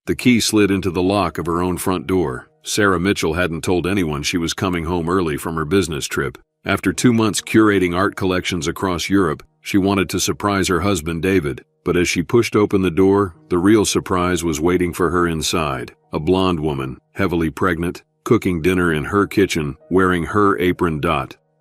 The key slid into the lock of her own front door. Sarah Mitchell hadn't told anyone she was coming home early from her business trip. After 2 months curating art collections across Europe, she wanted to surprise her husband David. But as she pushed open the door, the real surprise was waiting for her inside. A blonde woman, heavily pregnant, cooking dinner in her kitchen, wearing her apron.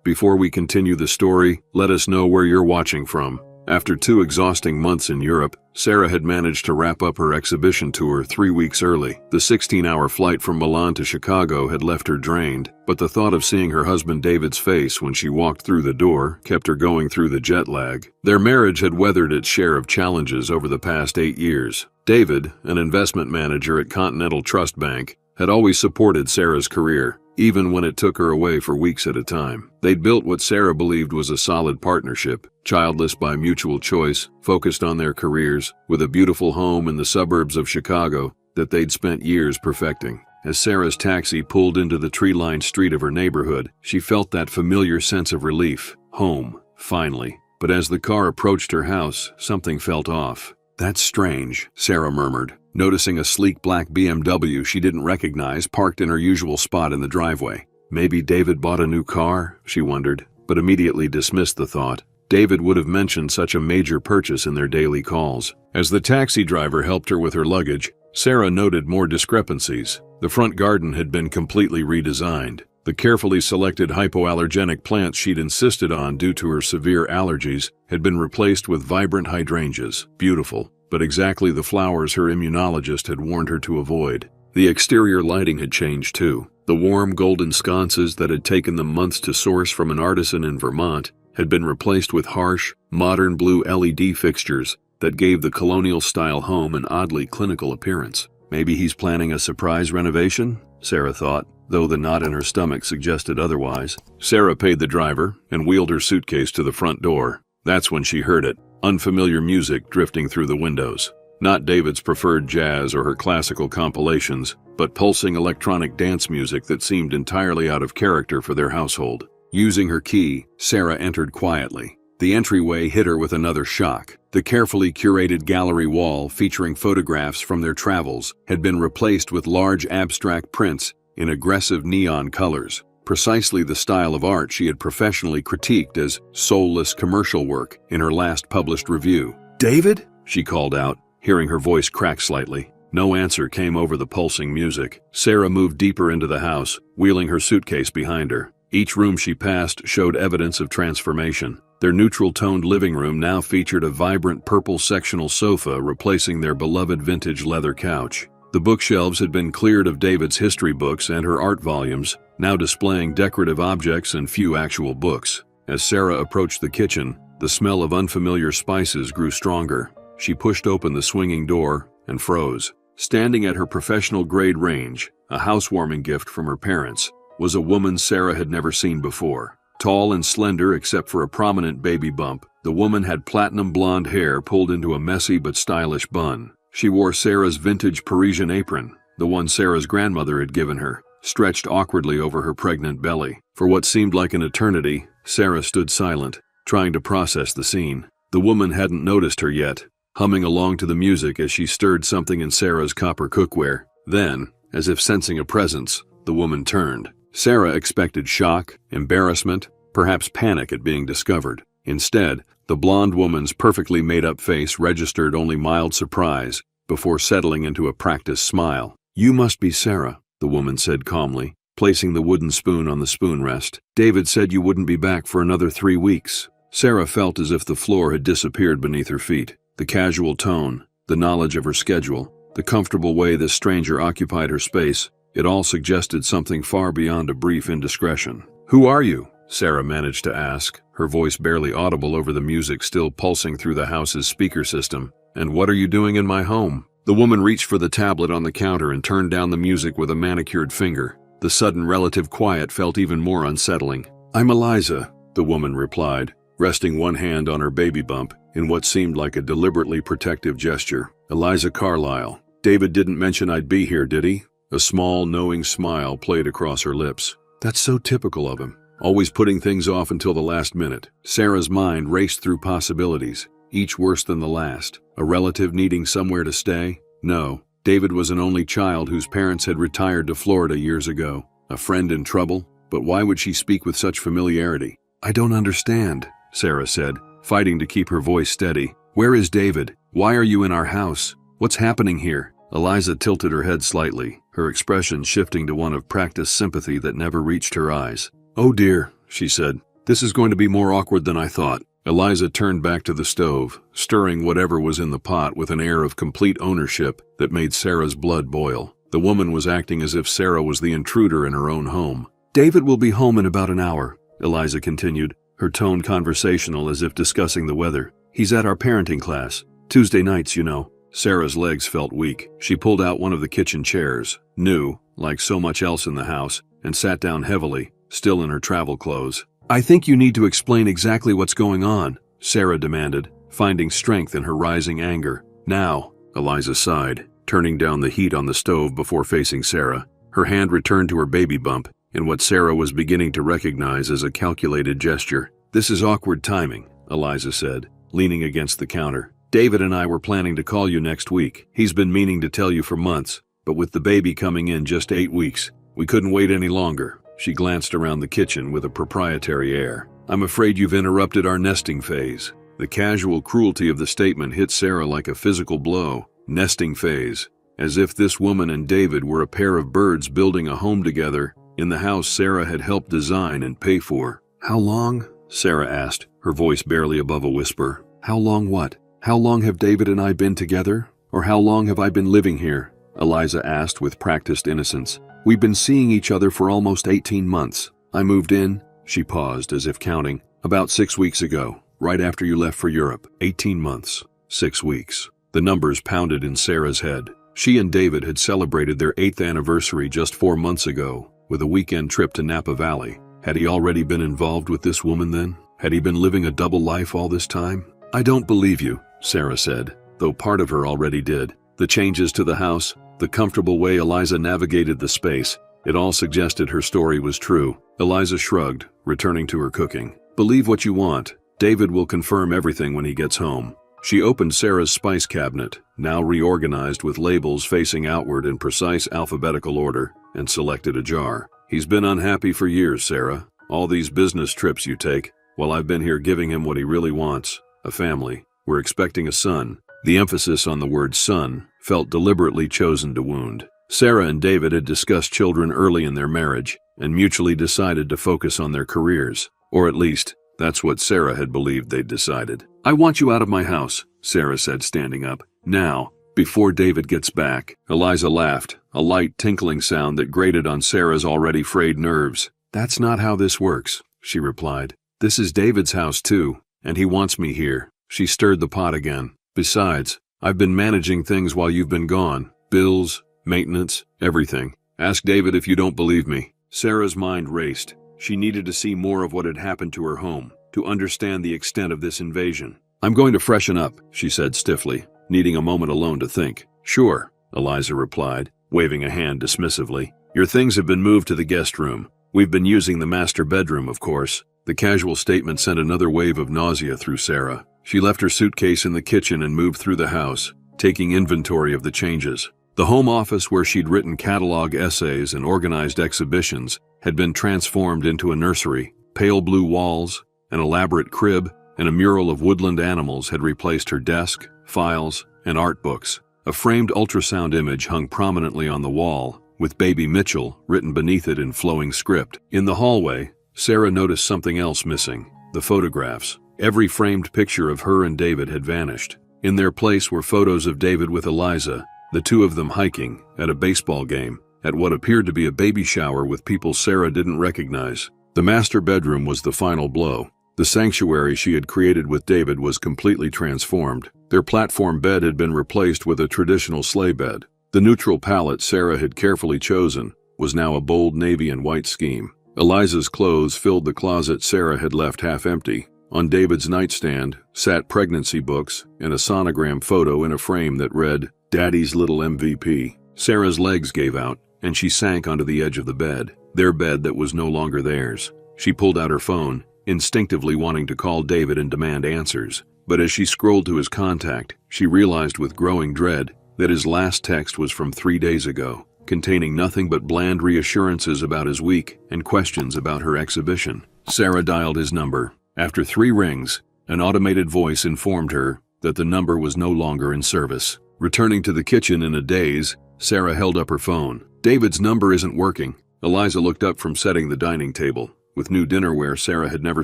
Before we continue the story, let us know where you're watching from. After 2 exhausting months in Europe, Sarah had managed to wrap up her exhibition tour 3 weeks early. The 16-hour flight from Milan to Chicago had left her drained, but the thought of seeing her husband David's face when she walked through the door kept her going through the jet lag. Their marriage had weathered its share of challenges over the past 8 years. David, an investment manager at Continental Trust Bank, had always supported Sarah's career, even when it took her away for weeks at a time. They'd built what Sarah believed was a solid partnership, childless by mutual choice, focused on their careers, with a beautiful home in the suburbs of Chicago that they'd spent years perfecting. As Sarah's taxi pulled into the tree-lined street of her neighborhood, she felt that familiar sense of relief. Home, finally. But as the car approached her house, something felt off. "That's strange," Sarah murmured, noticing a sleek black BMW she didn't recognize parked in her usual spot in the driveway. Maybe David bought a new car, she wondered, but immediately dismissed the thought. David would have mentioned such a major purchase in their daily calls. As the taxi driver helped her with her luggage, Sarah noted more discrepancies. The front garden had been completely redesigned. The carefully selected hypoallergenic plants she'd insisted on due to her severe allergies had been replaced with vibrant hydrangeas. Beautiful, but exactly the flowers her immunologist had warned her to avoid. The exterior lighting had changed too. The warm golden sconces that had taken them months to source from an artisan in Vermont had been replaced with harsh, modern blue LED fixtures that gave the colonial-style home an oddly clinical appearance. Maybe he's planning a surprise renovation, Sarah thought, though the knot in her stomach suggested otherwise. Sarah paid the driver and wheeled her suitcase to the front door. That's when she heard it, unfamiliar music drifting through the windows. Not David's preferred jazz or her classical compilations, but pulsing electronic dance music that seemed entirely out of character for their household. Using her key, Sarah entered quietly. The entryway hit her with another shock. The carefully curated gallery wall featuring photographs from their travels had been replaced with large abstract prints in aggressive neon colors, precisely the style of art she had professionally critiqued as soulless commercial work in her last published review. "David?" she called out, hearing her voice crack slightly. No answer came over the pulsing music. Sarah moved deeper into the house, wheeling her suitcase behind her. Each room she passed showed evidence of transformation. Their neutral-toned living room now featured a vibrant purple sectional sofa replacing their beloved vintage leather couch. The bookshelves had been cleared of David's history books and her art volumes, now displaying decorative objects and few actual books. As Sarah approached the kitchen, the smell of unfamiliar spices grew stronger. She pushed open the swinging door and froze. Standing at her professional-grade range, a housewarming gift from her parents, was a woman Sarah had never seen before. Tall and slender except for a prominent baby bump, the woman had platinum blonde hair pulled into a messy but stylish bun. She wore Sarah's vintage Parisian apron, the one Sarah's grandmother had given her, stretched awkwardly over her pregnant belly. For what seemed like an eternity, Sarah stood silent, trying to process the scene. The woman hadn't noticed her yet, humming along to the music as she stirred something in Sarah's copper cookware. Then, as if sensing a presence, the woman turned. Sarah expected shock, embarrassment, perhaps panic at being discovered. Instead, the blonde woman's perfectly made-up face registered only mild surprise before settling into a practiced smile. "You must be Sarah," the woman said calmly, placing the wooden spoon on the spoon rest. "David said you wouldn't be back for another 3 weeks." Sarah felt as if the floor had disappeared beneath her feet. The casual tone, the knowledge of her schedule, the comfortable way this stranger occupied her space, it all suggested something far beyond a brief indiscretion. "Who are you?" Sarah managed to ask, her voice barely audible over the music still pulsing through the house's speaker system. "And what are you doing in my home?" The woman reached for the tablet on the counter and turned down the music with a manicured finger. The sudden relative quiet felt even more unsettling. "I'm Eliza," the woman replied, resting one hand on her baby bump in what seemed like a deliberately protective gesture. "Eliza Carlyle. David didn't mention I'd be here, did he?" A small, knowing smile played across her lips. "That's so typical of him. Always putting things off until the last minute." Sarah's mind raced through possibilities, each worse than the last. A relative needing somewhere to stay? No. David was an only child whose parents had retired to Florida years ago. A friend in trouble? But why would she speak with such familiarity? "I don't understand," Sarah said, fighting to keep her voice steady. "Where is David? Why are you in our house? What's happening here?" Eliza tilted her head slightly, her expression shifting to one of practiced sympathy that never reached her eyes. "Oh dear," she said. "This is going to be more awkward than I thought." Eliza turned back to the stove, stirring whatever was in the pot with an air of complete ownership that made Sarah's blood boil. The woman was acting as if Sarah was the intruder in her own home. "David will be home in about an hour," Eliza continued, her tone conversational as if discussing the weather. "He's at our parenting class. Tuesday nights, you know." Sarah's legs felt weak. She pulled out one of the kitchen chairs, new, like so much else in the house, and sat down heavily, still in her travel clothes. "I think you need to explain exactly what's going on," Sarah demanded, finding strength in her rising anger. "Now," Eliza sighed, turning down the heat on the stove before facing Sarah. Her hand returned to her baby bump, in what Sarah was beginning to recognize as a calculated gesture. "This is awkward timing," Eliza said, leaning against the counter. "David and I were planning to call you next week. He's been meaning to tell you for months, but with the baby coming in just 8 weeks, we couldn't wait any longer." She glanced around the kitchen with a proprietary air. "I'm afraid you've interrupted our nesting phase." The casual cruelty of the statement hit Sarah like a physical blow. Nesting phase. As if this woman and David were a pair of birds building a home together in the house Sarah had helped design and pay for. "How long?" Sarah asked, her voice barely above a whisper. "How long what? How long have David and I been together? Or how long have I been living here?" Eliza asked with practiced innocence. "We've been seeing each other for almost 18 months. I moved in," she paused as if counting, "about 6 weeks ago, right after you left for Europe. 18 months. 6 weeks. The numbers pounded in Sarah's head. She and David had celebrated their 8th anniversary just 4 months ago, with a weekend trip to Napa Valley. Had he already been involved with this woman then? Had he been living a double life all this time? "I don't believe you," Sarah said, though part of her already did. The changes to the house, the comfortable way Eliza navigated the space, it all suggested her story was true. Eliza shrugged, returning to her cooking. "Believe what you want. David will confirm everything when he gets home." She opened Sarah's spice cabinet, now reorganized with labels facing outward in precise alphabetical order, and selected a jar. "He's been unhappy for years, Sarah. All these business trips you take, while I've been here giving him what he really wants, a family. We're expecting a son." The emphasis on the word son felt deliberately chosen to wound. Sarah and David had discussed children early in their marriage, and mutually decided to focus on their careers. Or at least, that's what Sarah had believed they'd decided. "I want you out of my house," Sarah said, standing up. "Now, before David gets back." Eliza laughed, a light tinkling sound that grated on Sarah's already frayed nerves. "That's not how this works," she replied. "This is David's house too, and he wants me here." She stirred the pot again. "Besides, I've been managing things while you've been gone. Bills, maintenance, everything. Ask David if you don't believe me." Sarah's mind raced. She needed to see more of what had happened to her home, to understand the extent of this invasion. "I'm going to freshen up," she said stiffly, needing a moment alone to think. "Sure," Eliza replied, waving a hand dismissively. "Your things have been moved to the guest room. We've been using the master bedroom, of course." The casual statement sent another wave of nausea through Sarah. She left her suitcase in the kitchen and moved through the house, taking inventory of the changes. The home office where she'd written catalog essays and organized exhibitions had been transformed into a nursery. Pale blue walls, an elaborate crib, and a mural of woodland animals had replaced her desk, files, and art books. A framed ultrasound image hung prominently on the wall, with Baby Mitchell written beneath it in flowing script. In the hallway, Sarah noticed something else missing: the photographs. Every framed picture of her and David had vanished. In their place were photos of David with Eliza, the two of them hiking, at a baseball game, at what appeared to be a baby shower with people Sarah didn't recognize. The master bedroom was the final blow. The sanctuary she had created with David was completely transformed. Their platform bed had been replaced with a traditional sleigh bed. The neutral palette Sarah had carefully chosen was now a bold navy and white scheme. Eliza's clothes filled the closet Sarah had left half empty. On David's nightstand sat pregnancy books and a sonogram photo in a frame that read, "Daddy's Little MVP." Sarah's legs gave out, and she sank onto the edge of the bed, their bed that was no longer theirs. She pulled out her phone, instinctively wanting to call David and demand answers. But as she scrolled to his contact, she realized with growing dread that his last text was from 3 days ago, containing nothing but bland reassurances about his week and questions about her exhibition. Sarah dialed his number. After 3 rings, an automated voice informed her that the number was no longer in service. Returning to the kitchen in a daze, Sarah held up her phone. David's number isn't working. Eliza looked up from setting the dining table, with new dinnerware Sarah had never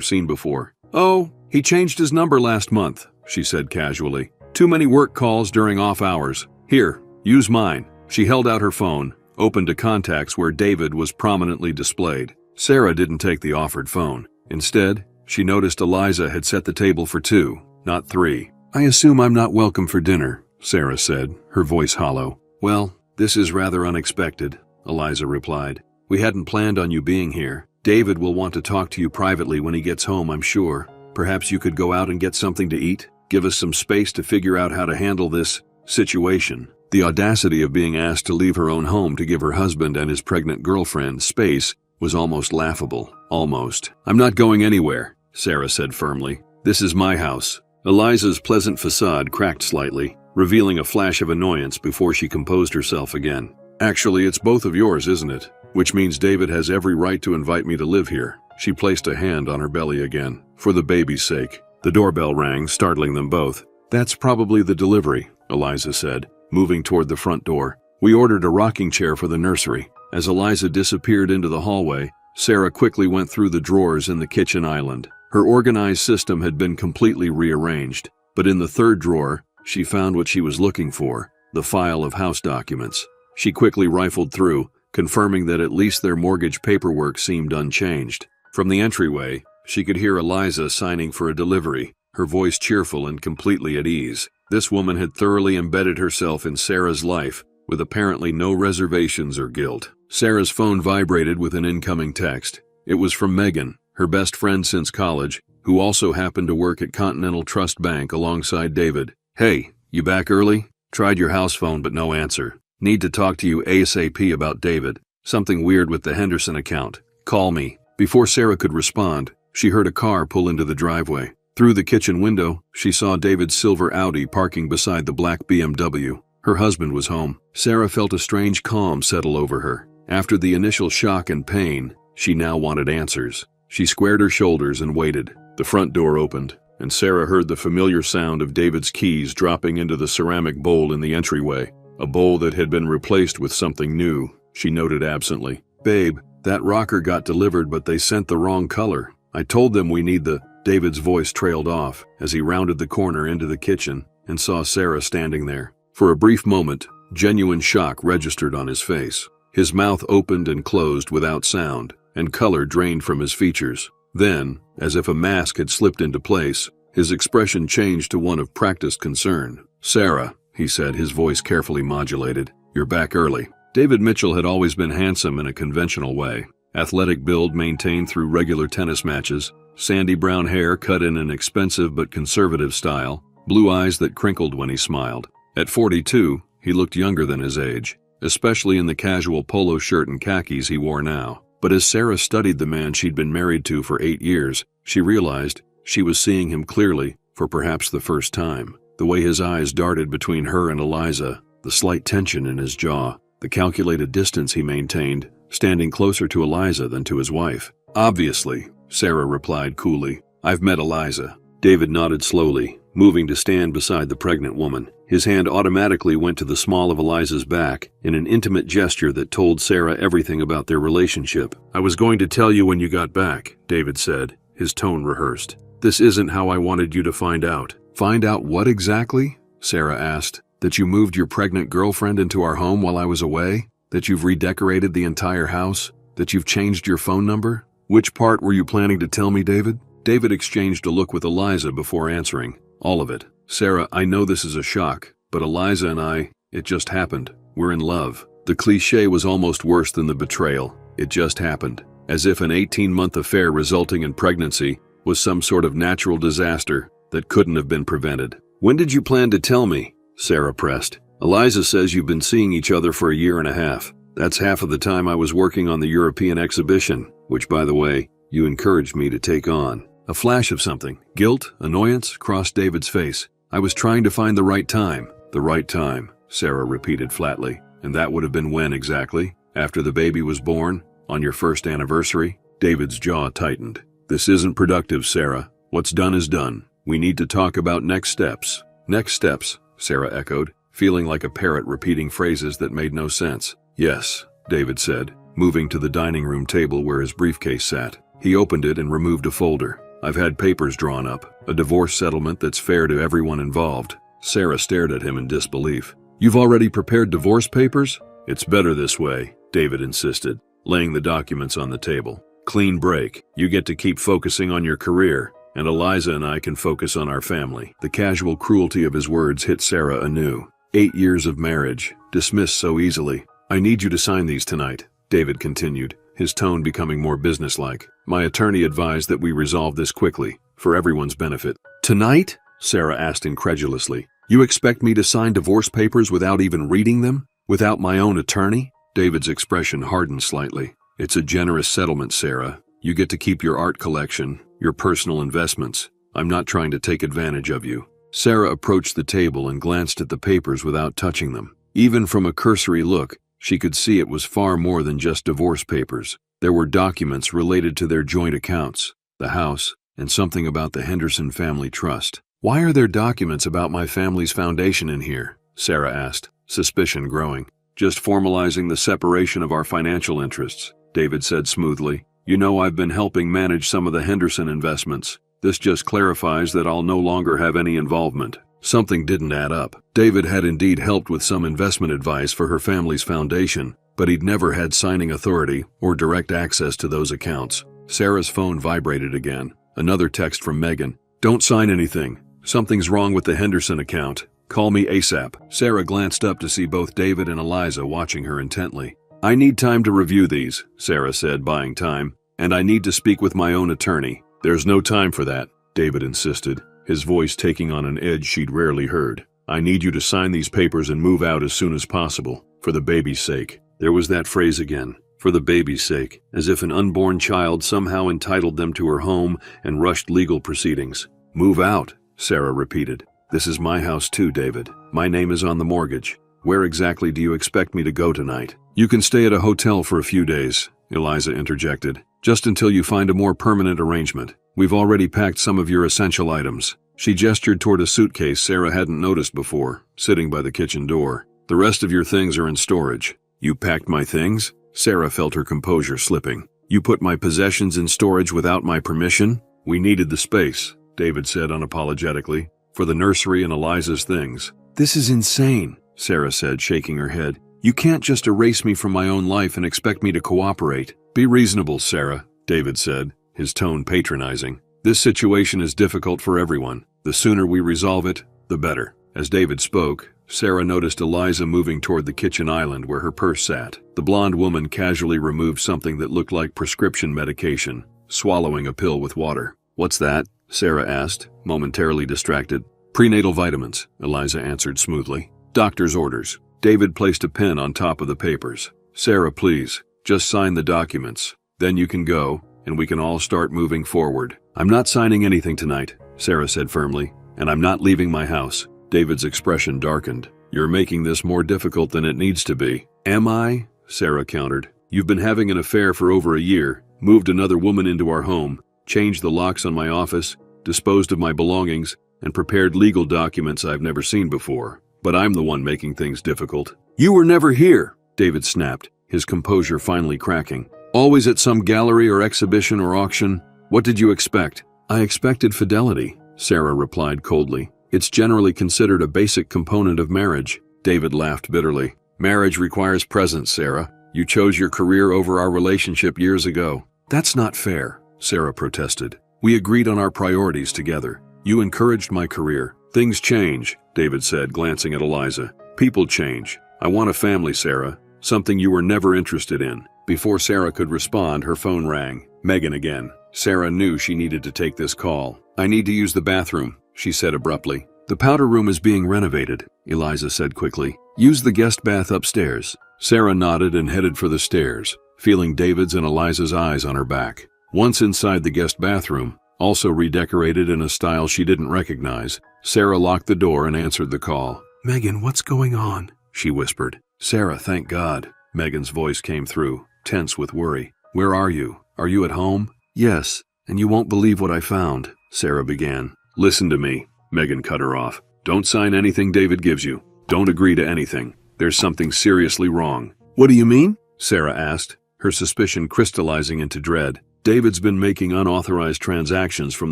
seen before. Oh, he changed his number last month, she said casually. Too many work calls during off hours. Here, use mine. She held out her phone, opened to contacts where David was prominently displayed. Sarah didn't take the offered phone. Instead, she noticed Eliza had set the table for 2, not 3. I assume I'm not welcome for dinner, Sarah said, her voice hollow. Well, this is rather unexpected, Eliza replied. We hadn't planned on you being here. David will want to talk to you privately when he gets home, I'm sure. Perhaps you could go out and get something to eat? Give us some space to figure out how to handle this situation. The audacity of being asked to leave her own home to give her husband and his pregnant girlfriend space was almost laughable. Almost. I'm not going anywhere, Sarah said firmly. This is my house. Eliza's pleasant facade cracked slightly, revealing a flash of annoyance before she composed herself again. Actually, it's both of yours, isn't it? Which means David has every right to invite me to live here. She placed a hand on her belly again. For the baby's sake. The doorbell rang, startling them both. That's probably the delivery, Eliza said, moving toward the front door. We ordered a rocking chair for the nursery. As Eliza disappeared into the hallway, Sarah quickly went through the drawers in the kitchen island. Her organized system had been completely rearranged, but in the third drawer, she found what she was looking for, the file of house documents. She quickly rifled through, confirming that at least their mortgage paperwork seemed unchanged. From the entryway, she could hear Eliza signing for a delivery, her voice cheerful and completely at ease. This woman had thoroughly embedded herself in Sarah's life, with apparently no reservations or guilt. Sarah's phone vibrated with an incoming text. It was from Megan, her best friend since college, who also happened to work at Continental Trust Bank alongside David. Hey, you back early? Tried your house phone but no answer. Need to talk to you ASAP about David. Something weird with the Henderson account. Call me. Before Sarah could respond, she heard a car pull into the driveway. Through the kitchen window, she saw David's silver Audi parking beside the black BMW. Her husband was home. Sarah felt a strange calm settle over her. After the initial shock and pain, she now wanted answers. She squared her shoulders and waited. The front door opened, and Sarah heard the familiar sound of David's keys dropping into the ceramic bowl in the entryway. A bowl that had been replaced with something new, she noted absently. Babe, that rocker got delivered but they sent the wrong color. I told them we need the... David's voice trailed off as he rounded the corner into the kitchen and saw Sarah standing there. For a brief moment, genuine shock registered on his face. His mouth opened and closed without sound, and color drained from his features. Then, as if a mask had slipped into place, his expression changed to one of practiced concern. Sarah, he said, his voice carefully modulated, you're back early. David Mitchell had always been handsome in a conventional way. Athletic build maintained through regular tennis matches, sandy brown hair cut in an expensive but conservative style, blue eyes that crinkled when he smiled. At 42, he looked younger than his age, especially in the casual polo shirt and khakis he wore now. But as Sarah studied the man she'd been married to for 8 years, she realized she was seeing him clearly for perhaps the first time. The way his eyes darted between her and Eliza, the slight tension in his jaw, the calculated distance he maintained, standing closer to Eliza than to his wife. Obviously, Sarah replied coolly. I've met Eliza. David nodded slowly, moving to stand beside the pregnant woman. His hand automatically went to the small of Eliza's back in an intimate gesture that told Sarah everything about their relationship. I was going to tell you when you got back, David said, his tone rehearsed. This isn't how I wanted you to find out. Find out what exactly? Sarah asked. That you moved your pregnant girlfriend into our home while I was away? That you've redecorated the entire house? That you've changed your phone number? Which part were you planning to tell me, David? David exchanged a look with Eliza before answering. All of it. Sarah, I know this is a shock, but Eliza and I, it just happened. We're in love. The cliché was almost worse than the betrayal. It just happened. As if an 18-month affair resulting in pregnancy was some sort of natural disaster that couldn't have been prevented. When did you plan to tell me? Sarah pressed. Eliza says you've been seeing each other for a year and a half. That's half of the time I was working on the European exhibition, which, by the way, you encouraged me to take on. A flash of something, guilt, annoyance, crossed David's face. I was trying to find the right time. The right time, Sarah repeated flatly. And that would have been when exactly? After the baby was born? On your first anniversary? David's jaw tightened. This isn't productive, Sarah. What's done is done. We need to talk about next steps. Next steps, Sarah echoed, feeling like a parrot repeating phrases that made no sense. Yes, David said, moving to the dining room table where his briefcase sat. He opened it and removed a folder. I've had papers drawn up, a divorce settlement that's fair to everyone involved. Sarah stared at him in disbelief. You've already prepared divorce papers? It's better this way, David insisted, laying the documents on the table. Clean break. You get to keep focusing on your career, and Eliza and I can focus on our family. The casual cruelty of his words hit Sarah anew. 8 years of marriage, dismissed so easily. I need you to sign these tonight, David continued, his tone becoming more businesslike. My attorney advised that we resolve this quickly, for everyone's benefit. Tonight? Sarah asked incredulously. You expect me to sign divorce papers without even reading them? Without my own attorney? David's expression hardened slightly. It's a generous settlement, Sarah. You get to keep your art collection, your personal investments. I'm not trying to take advantage of you. Sarah approached the table and glanced at the papers without touching them. Even from a cursory look, she could see it was far more than just divorce papers. There were documents related to their joint accounts, the house, and something about the Henderson Family Trust. Why are there documents about my family's foundation in here? Sarah asked, suspicion growing. Just formalizing the separation of our financial interests, David said smoothly. You know I've been helping manage some of the Henderson investments. This just clarifies that I'll no longer have any involvement. Something didn't add up. David had indeed helped with some investment advice for her family's foundation, but he'd never had signing authority or direct access to those accounts. Sarah's phone vibrated again. Another text from Megan. Don't sign anything. Something's wrong with the Henderson account. Call me ASAP. Sarah glanced up to see both David and Eliza watching her intently. I need time to review these, Sarah said, buying time, and I need to speak with my own attorney. There's no time for that, David insisted, his voice taking on an edge she'd rarely heard. I need you to sign these papers and move out as soon as possible, for the baby's sake. There was that phrase again, for the baby's sake, as if an unborn child somehow entitled them to her home and rushed legal proceedings. Move out, Sarah repeated. This is my house too, David. My name is on the mortgage. Where exactly do you expect me to go tonight? You can stay at a hotel for a few days, Eliza interjected, just until you find a more permanent arrangement. We've already packed some of your essential items. She gestured toward a suitcase Sarah hadn't noticed before, sitting by the kitchen door. The rest of your things are in storage. You packed my things? Sarah felt her composure slipping. You put my possessions in storage without my permission? We needed the space, David said unapologetically, for the nursery and Eliza's things. This is insane, Sarah said, shaking her head. You can't just erase me from my own life and expect me to cooperate. Be reasonable, Sarah, David said, his tone patronizing. This situation is difficult for everyone. The sooner we resolve it, the better. As David spoke, Sarah noticed Eliza moving toward the kitchen island where her purse sat. The blonde woman casually removed something that looked like prescription medication, swallowing a pill with water. What's that? Sarah asked, momentarily distracted. Prenatal vitamins, Eliza answered smoothly. Doctor's orders. David placed a pen on top of the papers. Sarah, please, just sign the documents. Then you can go, and we can all start moving forward. I'm not signing anything tonight, Sarah said firmly, and I'm not leaving my house. David's expression darkened. You're making this more difficult than it needs to be. Am I? Sarah countered. You've been having an affair for over a year, moved another woman into our home, changed the locks on my office, disposed of my belongings, and prepared legal documents I've never seen before. But I'm the one making things difficult. You were never here, David snapped, his composure finally cracking. Always at some gallery or exhibition or auction. What did you expect? I expected fidelity, Sarah replied coldly. It's generally considered a basic component of marriage. David laughed bitterly. Marriage requires presence, Sarah. You chose your career over our relationship years ago. That's not fair, Sarah protested. We agreed on our priorities together. You encouraged my career. Things change, David said, glancing at Eliza. People change. I want a family, Sarah. Something you were never interested in. Before Sarah could respond, her phone rang. Megan again. Sarah knew she needed to take this call. I need to use the bathroom, she said abruptly. The powder room is being renovated, Eliza said quickly. Use the guest bath upstairs. Sarah nodded and headed for the stairs, feeling David's and Eliza's eyes on her back. Once inside the guest bathroom, also redecorated in a style she didn't recognize, Sarah locked the door and answered the call. Megan, what's going on? she whispered. Sarah, thank God. Megan's voice came through, tense with worry. Where are you? Are you at home? Yes, and you won't believe what I found, Sarah began. Listen to me, Megan cut her off. Don't sign anything David gives you. Don't agree to anything. There's something seriously wrong. What do you mean? Sarah asked, her suspicion crystallizing into dread. David's been making unauthorized transactions from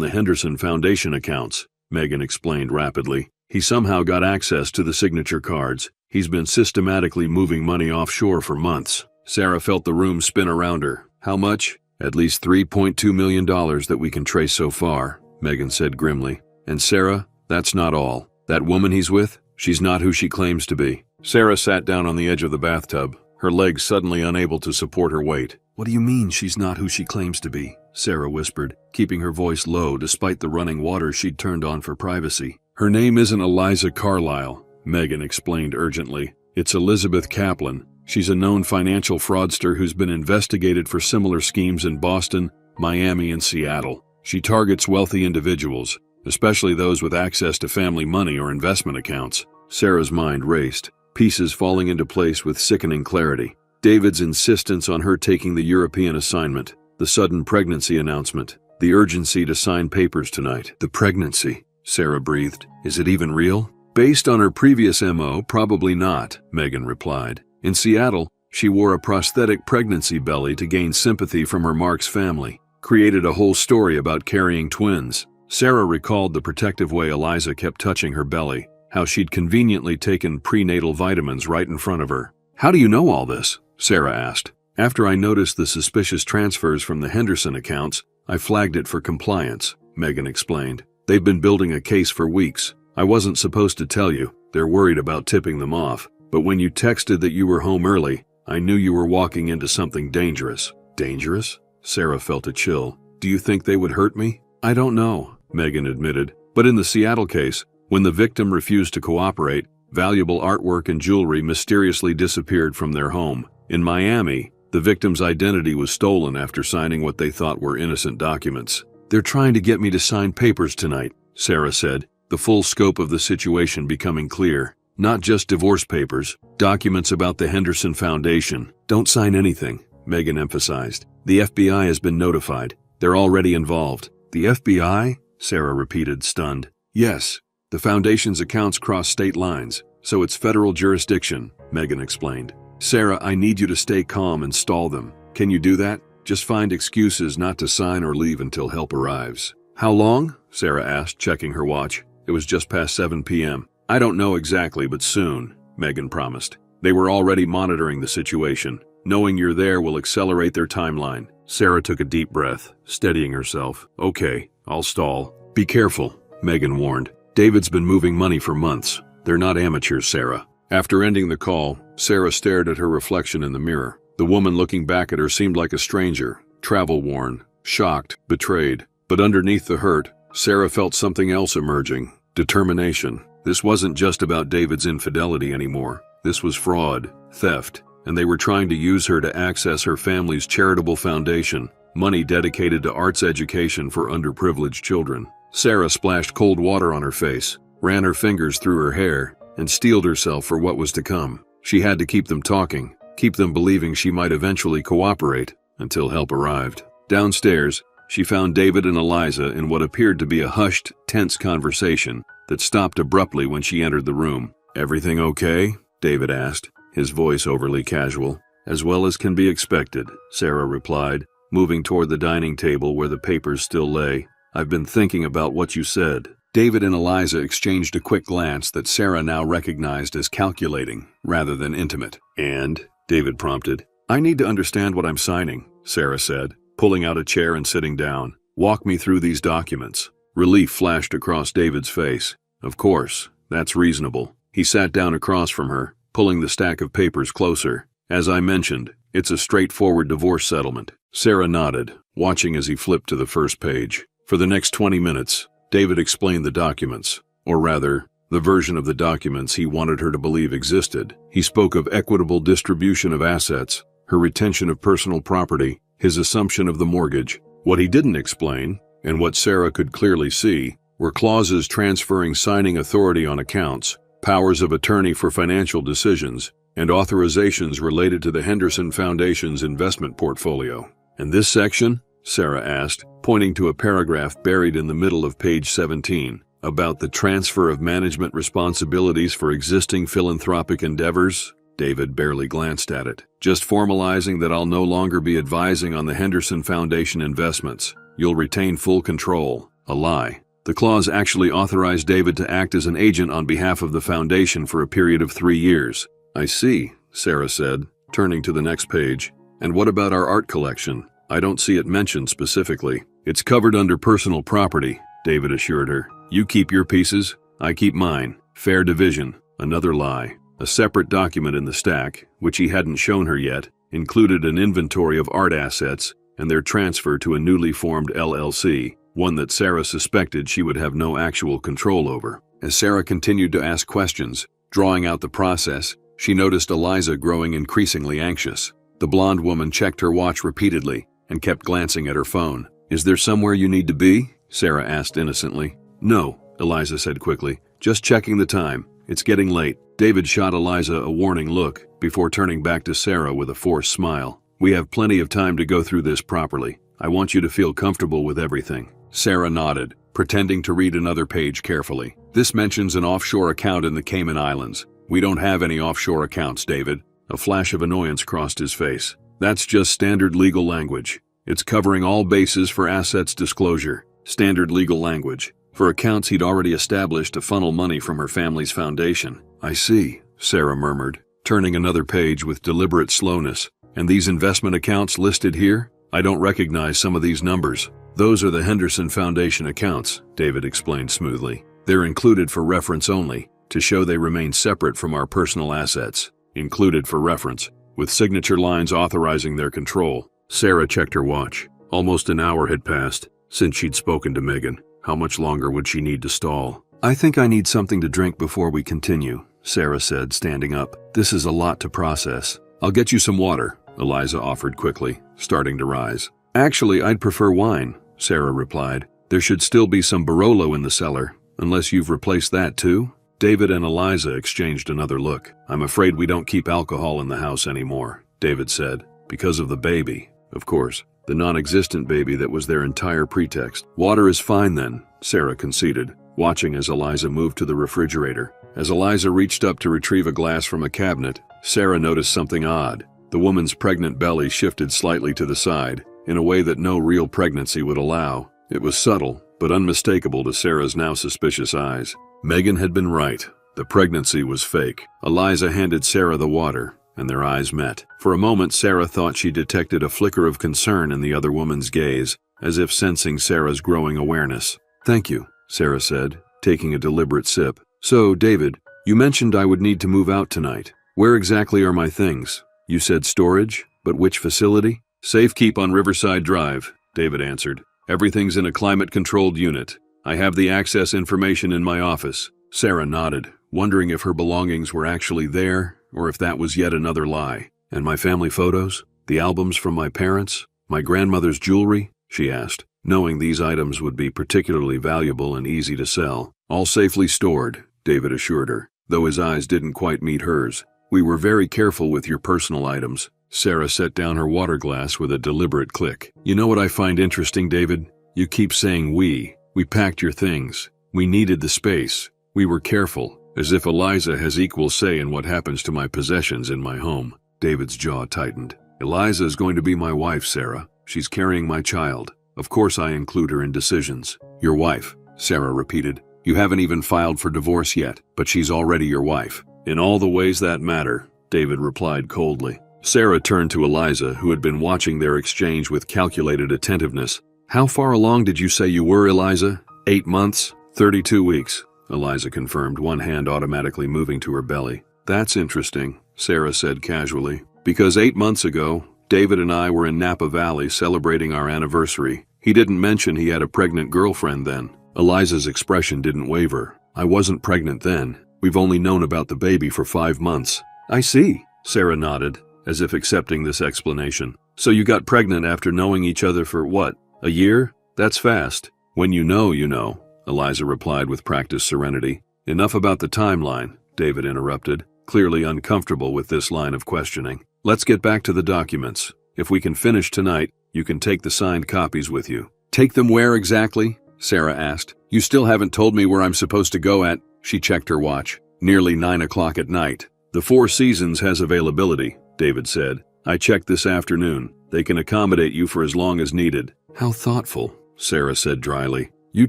the Henderson Foundation accounts, Megan explained rapidly. He somehow got access to the signature cards. He's been systematically moving money offshore for months. Sarah felt the room spin around her. How much? At least $3.2 million that we can trace so far, Megan said grimly. And Sarah, that's not all. That woman he's with, she's not who she claims to be. Sarah sat down on the edge of the bathtub, her legs suddenly unable to support her weight. What do you mean she's not who she claims to be? Sarah whispered, keeping her voice low despite the running water she'd turned on for privacy. Her name isn't Eliza Carlisle, Megan explained urgently. It's Elizabeth Kaplan. She's a known financial fraudster who's been investigated for similar schemes in Boston, Miami, and Seattle. She targets wealthy individuals, especially those with access to family money or investment accounts. Sarah's mind raced, pieces falling into place with sickening clarity. David's insistence on her taking the European assignment, the sudden pregnancy announcement, the urgency to sign papers tonight. The pregnancy, Sarah breathed. Is it even real? Based on her previous MO, probably not, Megan replied. In Seattle, she wore a prosthetic pregnancy belly to gain sympathy from her Mark's family, created a whole story about carrying twins. Sarah recalled the protective way Eliza kept touching her belly, how she'd conveniently taken prenatal vitamins right in front of her. How do you know all this? Sarah asked. After I noticed the suspicious transfers from the Henderson accounts, I flagged it for compliance, Megan explained. They've been building a case for weeks. I wasn't supposed to tell you. They're worried about tipping them off. But when you texted that you were home early, I knew you were walking into something dangerous. Dangerous? Sarah felt a chill. Do you think they would hurt me? I don't know, Megan admitted. But in the Seattle case, when the victim refused to cooperate, valuable artwork and jewelry mysteriously disappeared from their home. In Miami, the victim's identity was stolen after signing what they thought were innocent documents. They're trying to get me to sign papers tonight, Sarah said, the full scope of the situation becoming clear. Not just divorce papers, documents about the Henderson Foundation. Don't sign anything, Megan emphasized. The FBI has been notified. They're already involved. The FBI? Sarah repeated, stunned. Yes, the Foundation's accounts cross state lines, so it's federal jurisdiction, Megan explained. Sarah, I need you to stay calm and stall them. Can you do that? Just find excuses not to sign or leave until help arrives. How long? Sarah asked, checking her watch. It was just past 7 p.m. I don't know exactly, but soon, Megan promised. They were already monitoring the situation. Knowing you're there will accelerate their timeline. Sarah took a deep breath, steadying herself. Okay, I'll stall. Be careful, Megan warned. David's been moving money for months. They're not amateurs, Sarah. After ending the call, Sarah stared at her reflection in the mirror. The woman looking back at her seemed like a stranger, travel-worn, shocked, betrayed. But underneath the hurt, Sarah felt something else emerging. Determination. This wasn't just about David's infidelity anymore. This was fraud, theft, and they were trying to use her to access her family's charitable foundation, money dedicated to arts education for underprivileged children. Sarah splashed cold water on her face, ran her fingers through her hair, and steeled herself for what was to come. She had to keep them talking, keep them believing she might eventually cooperate, until help arrived. Downstairs, she found David and Eliza in what appeared to be a hushed, tense conversation that stopped abruptly when she entered the room. Everything okay? David asked, his voice overly casual. As well as can be expected, Sarah replied, moving toward the dining table where the papers still lay. I've been thinking about what you said. David and Eliza exchanged a quick glance that Sarah now recognized as calculating rather than intimate. And, David prompted. I need to understand what I'm signing, Sarah said, pulling out a chair and sitting down. Walk me through these documents. Relief flashed across David's face. Of course, that's reasonable. He sat down across from her, pulling the stack of papers closer. As I mentioned, it's a straightforward divorce settlement. Sarah nodded, watching as he flipped to the first page. For the next 20 minutes, David explained the documents, or rather, the version of the documents he wanted her to believe existed. He spoke of equitable distribution of assets, her retention of personal property, his assumption of the mortgage. What he didn't explain, and what Sarah could clearly see, were clauses transferring signing authority on accounts, powers of attorney for financial decisions, and authorizations related to the Henderson Foundation's investment portfolio. And this section? Sarah asked, pointing to a paragraph buried in the middle of page 17, about the transfer of management responsibilities for existing philanthropic endeavors. David barely glanced at it. Just formalizing that I'll no longer be advising on the Henderson Foundation investments. You'll retain full control. A lie. The clause actually authorized David to act as an agent on behalf of the foundation for a period of 3 years. I see, Sarah said, turning to the next page. And what about our art collection? I don't see it mentioned specifically. It's covered under personal property, David assured her. You keep your pieces, I keep mine. Fair division. Another lie. A separate document in the stack, which he hadn't shown her yet, included an inventory of art assets and their transfer to a newly formed LLC, one that Sarah suspected she would have no actual control over. As Sarah continued to ask questions, drawing out the process, she noticed Eliza growing increasingly anxious. The blonde woman checked her watch repeatedly and kept glancing at her phone. Is there somewhere you need to be? Sarah asked innocently. No, Eliza said quickly. Just checking the time. It's getting late. David shot Eliza a warning look before turning back to Sarah with a forced smile. We have plenty of time to go through this properly. I want you to feel comfortable with everything. Sarah nodded, pretending to read another page carefully. This mentions an offshore account in the Cayman Islands. We don't have any offshore accounts, David. A flash of annoyance crossed his face. That's just standard legal language. It's covering all bases for assets disclosure. Standard legal language. For accounts he'd already established to funnel money from her family's foundation. I see, Sarah murmured, turning another page with deliberate slowness. And these investment accounts listed here? I don't recognize some of these numbers. Those are the Henderson Foundation accounts, David explained smoothly. They're included for reference only, to show they remain separate from our personal assets. Included for reference, with signature lines authorizing their control. Sarah checked her watch. Almost an hour had passed since she'd spoken to Megan. How much longer would she need to stall? I think I need something to drink before we continue, Sarah said, standing up. This is a lot to process. I'll get you some water, Eliza offered quickly, starting to rise. Actually, I'd prefer wine, Sarah replied. There should still be some Barolo in the cellar, unless you've replaced that too? David and Eliza exchanged another look. I'm afraid we don't keep alcohol in the house anymore, David said. Because of the baby, of course. The non-existent baby that was their entire pretext. Water is fine then, Sarah conceded, watching as Eliza moved to the refrigerator. As Eliza reached up to retrieve a glass from a cabinet, Sarah noticed something odd. The woman's pregnant belly shifted slightly to the side, in a way that no real pregnancy would allow. It was subtle, but unmistakable to Sarah's now suspicious eyes. Megan had been right. The pregnancy was fake. Eliza handed Sarah the water, and their eyes met. For a moment, Sarah thought she detected a flicker of concern in the other woman's gaze, as if sensing Sarah's growing awareness. Thank you, Sarah said, taking a deliberate sip. So, David, you mentioned I would need to move out tonight. Where exactly are my things? You said storage, but which facility? Safekeep on Riverside Drive, David answered. Everything's in a climate-controlled unit. I have the access information in my office. Sarah nodded, wondering if her belongings were actually there, or if that was yet another lie. And my family photos? The albums from my parents? My grandmother's jewelry? She asked, knowing these items would be particularly valuable and easy to sell. All safely stored, David assured her, though his eyes didn't quite meet hers. We were very careful with your personal items. Sarah set down her water glass with a deliberate click. You know what I find interesting, David? You keep saying we. We packed your things. We needed the space. We were careful, as if Eliza has equal say in what happens to my possessions in my home. David's jaw tightened. Eliza is going to be my wife, Sarah. She's carrying my child. Of course I include her in decisions. Your wife, Sarah repeated. You haven't even filed for divorce yet, but she's already your wife. In all the ways that matter, David replied coldly. Sarah turned to Eliza, who had been watching their exchange with calculated attentiveness. How far along did you say you were, Eliza? 8 months? 32 weeks, Eliza confirmed, one hand automatically moving to her belly. That's interesting, Sarah said casually. Because 8 months ago, David and I were in Napa Valley celebrating our anniversary. He didn't mention he had a pregnant girlfriend then. Eliza's expression didn't waver. I wasn't pregnant then. We've only known about the baby for 5 months. I see, Sarah nodded, as if accepting this explanation. So you got pregnant after knowing each other for what? A year? That's fast. When you know, Eliza replied with practiced serenity. Enough about the timeline. David interrupted, clearly uncomfortable with this line of questioning. Let's get back to the documents. If we can finish tonight, you can take the signed copies with you. Take them where exactly? Sarah asked. You still haven't told me where I'm supposed to go at. She checked her watch. Nearly 9 o'clock at night. The Four Seasons has availability, David said. I checked this afternoon. They can accommodate you for as long as needed. How thoughtful, Sarah said dryly. You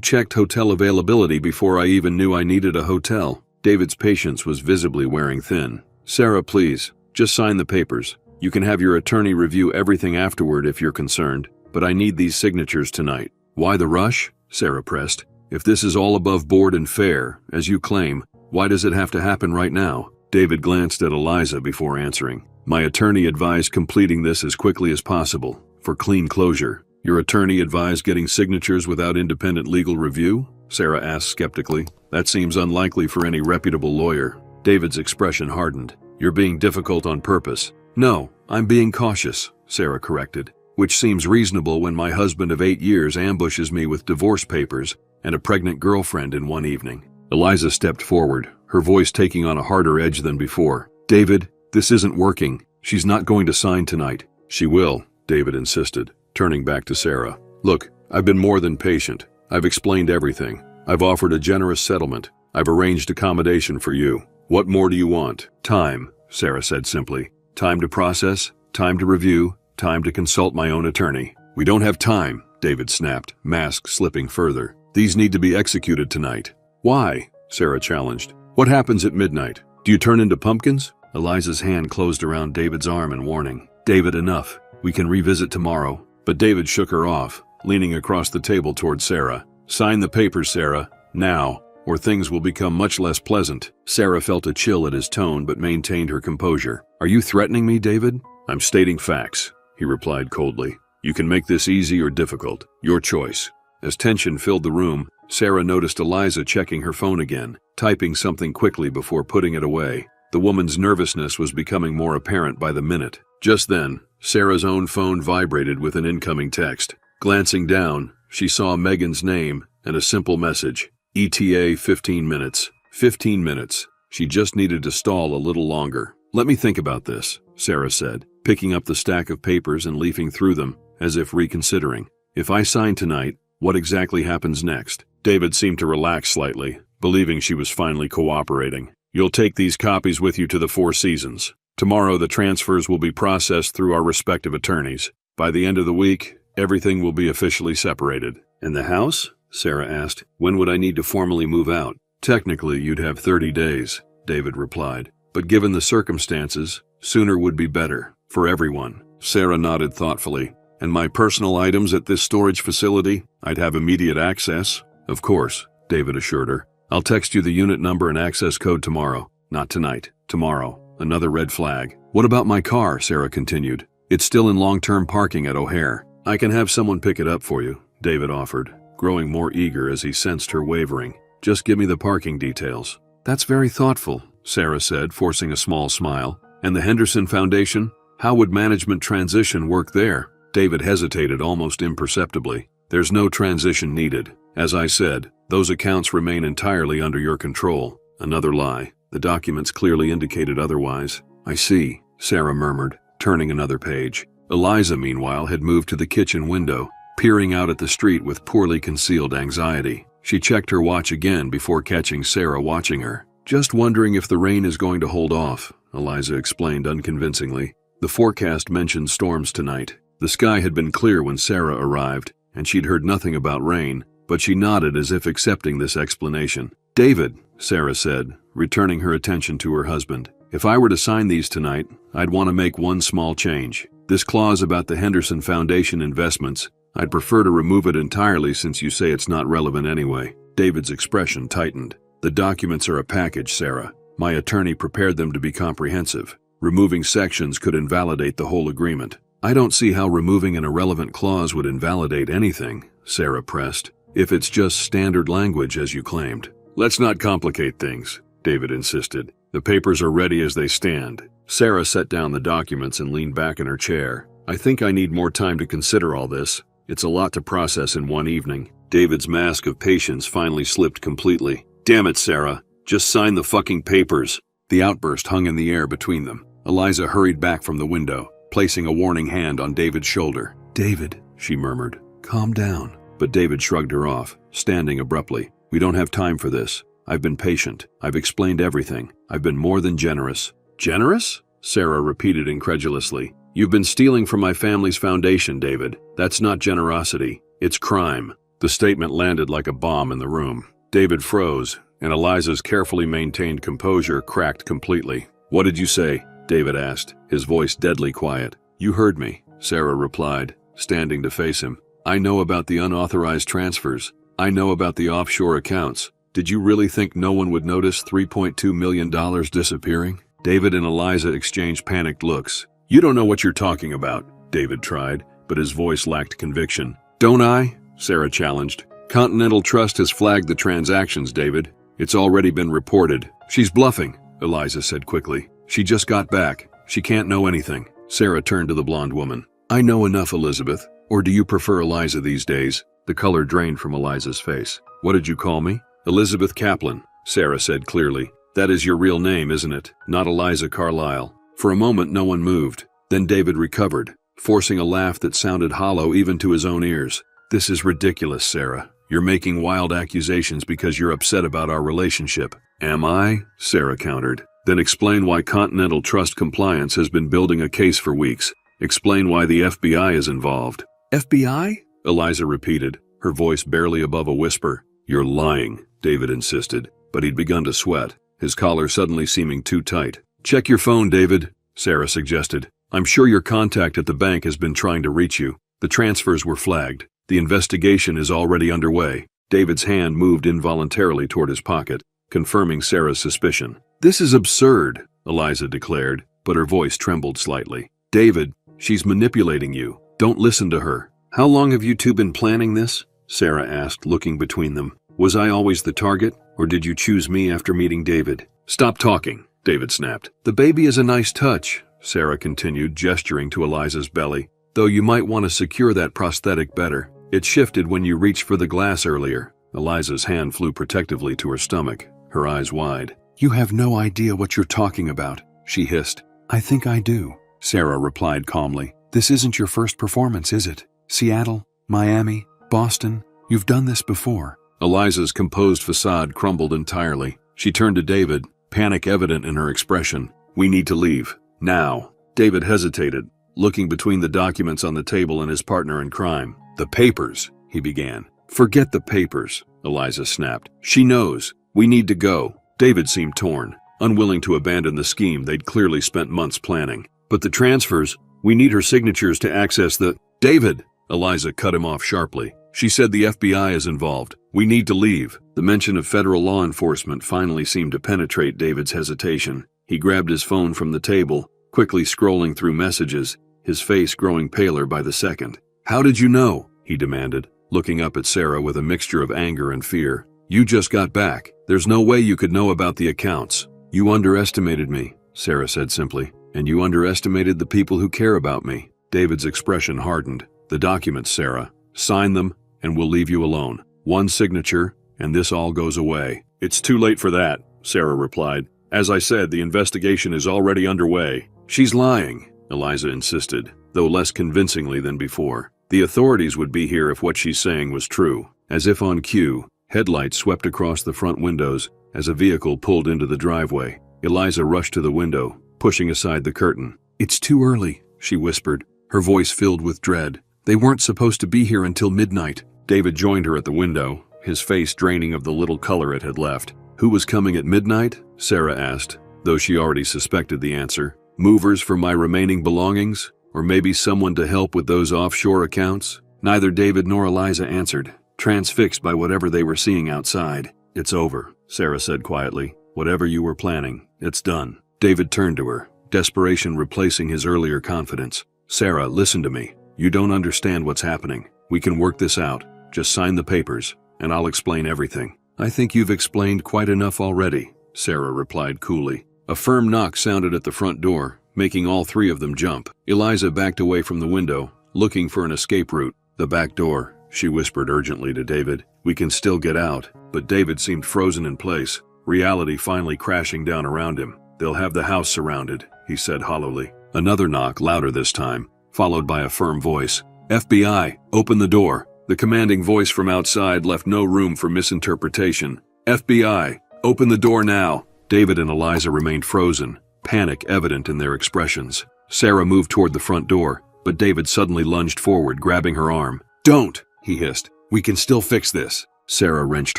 checked hotel availability before I even knew I needed a hotel. David's patience was visibly wearing thin. Sarah, please, just sign the papers. You can have your attorney review everything afterward if you're concerned, but I need these signatures tonight. Why the rush? Sarah pressed. If this is all above board and fair, as you claim, why does it have to happen right now? David glanced at Eliza before answering. My attorney advised completing this as quickly as possible, for clean closure. Your attorney advised getting signatures without independent legal review? Sarah asked skeptically. That seems unlikely for any reputable lawyer. David's expression hardened. You're being difficult on purpose. No, I'm being cautious, Sarah corrected, which seems reasonable when my husband of 8 years ambushes me with divorce papers and a pregnant girlfriend in one evening. Eliza stepped forward, her voice taking on a harder edge than before. David, this isn't working. She's not going to sign tonight. She will, David insisted, turning back to Sarah. Look, I've been more than patient. I've explained everything. I've offered a generous settlement. I've arranged accommodation for you. What more do you want? Time, Sarah said simply. Time to process, time to review, time to consult my own attorney. We don't have time, David snapped, mask slipping further. These need to be executed tonight. Why? Sarah challenged. What happens at midnight? Do you turn into pumpkins? Eliza's hand closed around David's arm in warning. David, enough. We can revisit tomorrow. But David shook her off, leaning across the table toward Sarah. Sign the papers, Sarah, now, or things will become much less pleasant. Sarah felt a chill at his tone but maintained her composure. Are you threatening me, David? I'm stating facts, he replied coldly. You can make this easy or difficult. Your choice. As tension filled the room, Sarah noticed Eliza checking her phone again, typing something quickly before putting it away. The woman's nervousness was becoming more apparent by the minute. Just then, Sarah's own phone vibrated with an incoming text. Glancing down, she saw Megan's name and a simple message. ETA 15 minutes. 15 minutes. She just needed to stall a little longer. Let me think about this, Sarah said, picking up the stack of papers and leafing through them, as if reconsidering. If I sign tonight, what exactly happens next? David seemed to relax slightly, believing she was finally cooperating. You'll take these copies with you to the Four Seasons. Tomorrow the transfers will be processed through our respective attorneys. By the end of the week, everything will be officially separated. And the house? Sarah asked. When would I need to formally move out? Technically, you'd have 30 days, David replied. But given the circumstances, sooner would be better, for everyone. Sarah nodded thoughtfully. And my personal items at this storage facility, I'd have immediate access? Of course, David assured her. I'll text you the unit number and access code tomorrow. Not tonight. Tomorrow. Another red flag. What about my car? Sarah continued. It's still in long-term parking at O'Hare. I can have someone pick it up for you, David offered, growing more eager as he sensed her wavering. Just give me the parking details. That's very thoughtful, Sarah said, forcing a small smile. And the Henderson Foundation? How would management transition work there? David hesitated almost imperceptibly. There's no transition needed. As I said, those accounts remain entirely under your control. Another lie. The documents clearly indicated otherwise. I see, Sarah murmured, turning another page. Eliza, meanwhile, had moved to the kitchen window, peering out at the street with poorly concealed anxiety. She checked her watch again before catching Sarah watching her. Just wondering if the rain is going to hold off, Eliza explained unconvincingly. The forecast mentioned storms tonight. The sky had been clear when Sarah arrived, and she'd heard nothing about rain, but she nodded as if accepting this explanation. David, Sarah said, returning her attention to her husband, if I were to sign these tonight, I'd want to make one small change. This clause about the Henderson Foundation investments, I'd prefer to remove it entirely since you say it's not relevant anyway. David's expression tightened. The documents are a package, Sarah. My attorney prepared them to be comprehensive. Removing sections could invalidate the whole agreement. I don't see how removing an irrelevant clause would invalidate anything, Sarah pressed, if it's just standard language as you claimed. Let's not complicate things, David insisted. The papers are ready as they stand. Sarah set down the documents and leaned back in her chair. I think I need more time to consider all this. It's a lot to process in one evening. David's mask of patience finally slipped completely. Damn it, Sarah. Just sign the fucking papers." The outburst hung in the air between them. Eliza hurried back from the window, placing a warning hand on David's shoulder. "David," she murmured, "calm down." But David shrugged her off, standing abruptly. "We don't have time for this. I've been patient. I've explained everything. I've been more than generous." "Generous?" Sarah repeated incredulously. "You've been stealing from my family's foundation, David. That's not generosity. It's crime." The statement landed like a bomb in the room. David froze, and Eliza's carefully maintained composure cracked completely. "What did you say?" David asked, his voice deadly quiet. "You heard me," Sarah replied, standing to face him. "I know about the unauthorized transfers. I know about the offshore accounts. Did you really think no one would notice $3.2 million disappearing?" David and Eliza exchanged panicked looks. "You don't know what you're talking about," David tried, but his voice lacked conviction. "Don't I?" Sarah challenged. "Continental Trust has flagged the transactions, David. It's already been reported." "She's bluffing," Eliza said quickly. "She just got back. She can't know anything." Sarah turned to the blonde woman. "I know enough, Elizabeth. Or do you prefer Eliza these days?" The color drained from Eliza's face. "What did you call me?" "Elizabeth Kaplan," Sarah said clearly. "That is your real name, isn't it? Not Eliza Carlyle." For a moment, no one moved. Then David recovered, forcing a laugh that sounded hollow even to his own ears. "This is ridiculous, Sarah. You're making wild accusations because you're upset about our relationship." "Am I?" Sarah countered. "Then explain why Continental Trust Compliance has been building a case for weeks. Explain why the FBI is involved." "FBI?" Eliza repeated, her voice barely above a whisper. "You're lying," David insisted, but he'd begun to sweat, his collar suddenly seeming too tight. "Check your phone, David," Sarah suggested. "I'm sure your contact at the bank has been trying to reach you. The transfers were flagged. The investigation is already underway." David's hand moved involuntarily toward his pocket, confirming Sarah's suspicion. "This is absurd," Eliza declared, but her voice trembled slightly. "David, she's manipulating you. Don't listen to her." "How long have you two been planning this?" Sarah asked, looking between them. "Was I always the target, or did you choose me after meeting David?" "Stop talking," David snapped. "The baby is a nice touch," Sarah continued, gesturing to Eliza's belly, "though you might want to secure that prosthetic better. It shifted when you reached for the glass earlier." Eliza's hand flew protectively to her stomach, her eyes wide. "You have no idea what you're talking about," she hissed. "I think I do," Sarah replied calmly. "This isn't your first performance, is it? Seattle, Miami, Boston, you've done this before." Eliza's composed facade crumbled entirely. She turned to David, panic evident in her expression. "We need to leave. Now." David hesitated, looking between the documents on the table and his partner in crime. "The papers," he began. "Forget the papers," Eliza snapped. "She knows. We need to go." David seemed torn, unwilling to abandon the scheme they'd clearly spent months planning. "But the transfers, we need her signatures to access the—" "David!" Eliza cut him off sharply. "She said the FBI is involved. We need to leave." The mention of federal law enforcement finally seemed to penetrate David's hesitation. He grabbed his phone from the table, quickly scrolling through messages, his face growing paler by the second. "How did you know?" he demanded, looking up at Sarah with a mixture of anger and fear. "You just got back. There's no way you could know about the accounts." "You underestimated me," Sarah said simply, "and you underestimated the people who care about me." David's expression hardened. "The documents, Sarah. Sign them, and we'll leave you alone. One signature, and this all goes away." "It's too late for that," Sarah replied. "As I said, the investigation is already underway." "She's lying," Eliza insisted, though less convincingly than before. "The authorities would be here if what she's saying was true." As if on cue, headlights swept across the front windows as a vehicle pulled into the driveway. Eliza rushed to the window, pushing aside the curtain. "It's too early," she whispered, her voice filled with dread. "They weren't supposed to be here until midnight." David joined her at the window, his face draining of the little color it had left. "Who was coming at midnight?" Sarah asked, though she already suspected the answer. "Movers for my remaining belongings? Or maybe someone to help with those offshore accounts?" Neither David nor Eliza answered, transfixed by whatever they were seeing outside. "It's over," Sarah said quietly. "Whatever you were planning, it's done." David turned to her, desperation replacing his earlier confidence. "Sarah, listen to me. You don't understand what's happening. We can work this out. Just sign the papers, and I'll explain everything." "I think you've explained quite enough already," Sarah replied coolly. A firm knock sounded at the front door, making all three of them jump. Eliza backed away from the window, looking for an escape route. "The back door," she whispered urgently to David. "We can still get out." But David seemed frozen in place, reality finally crashing down around him. "They'll have the house surrounded," he said hollowly. Another knock, louder this time, followed by a firm voice. "FBI, open the door." The commanding voice from outside left no room for misinterpretation. "FBI, open the door now." David and Eliza remained frozen, panic evident in their expressions. Sarah moved toward the front door, but David suddenly lunged forward, grabbing her arm. "Don't," he hissed. "We can still fix this." Sarah wrenched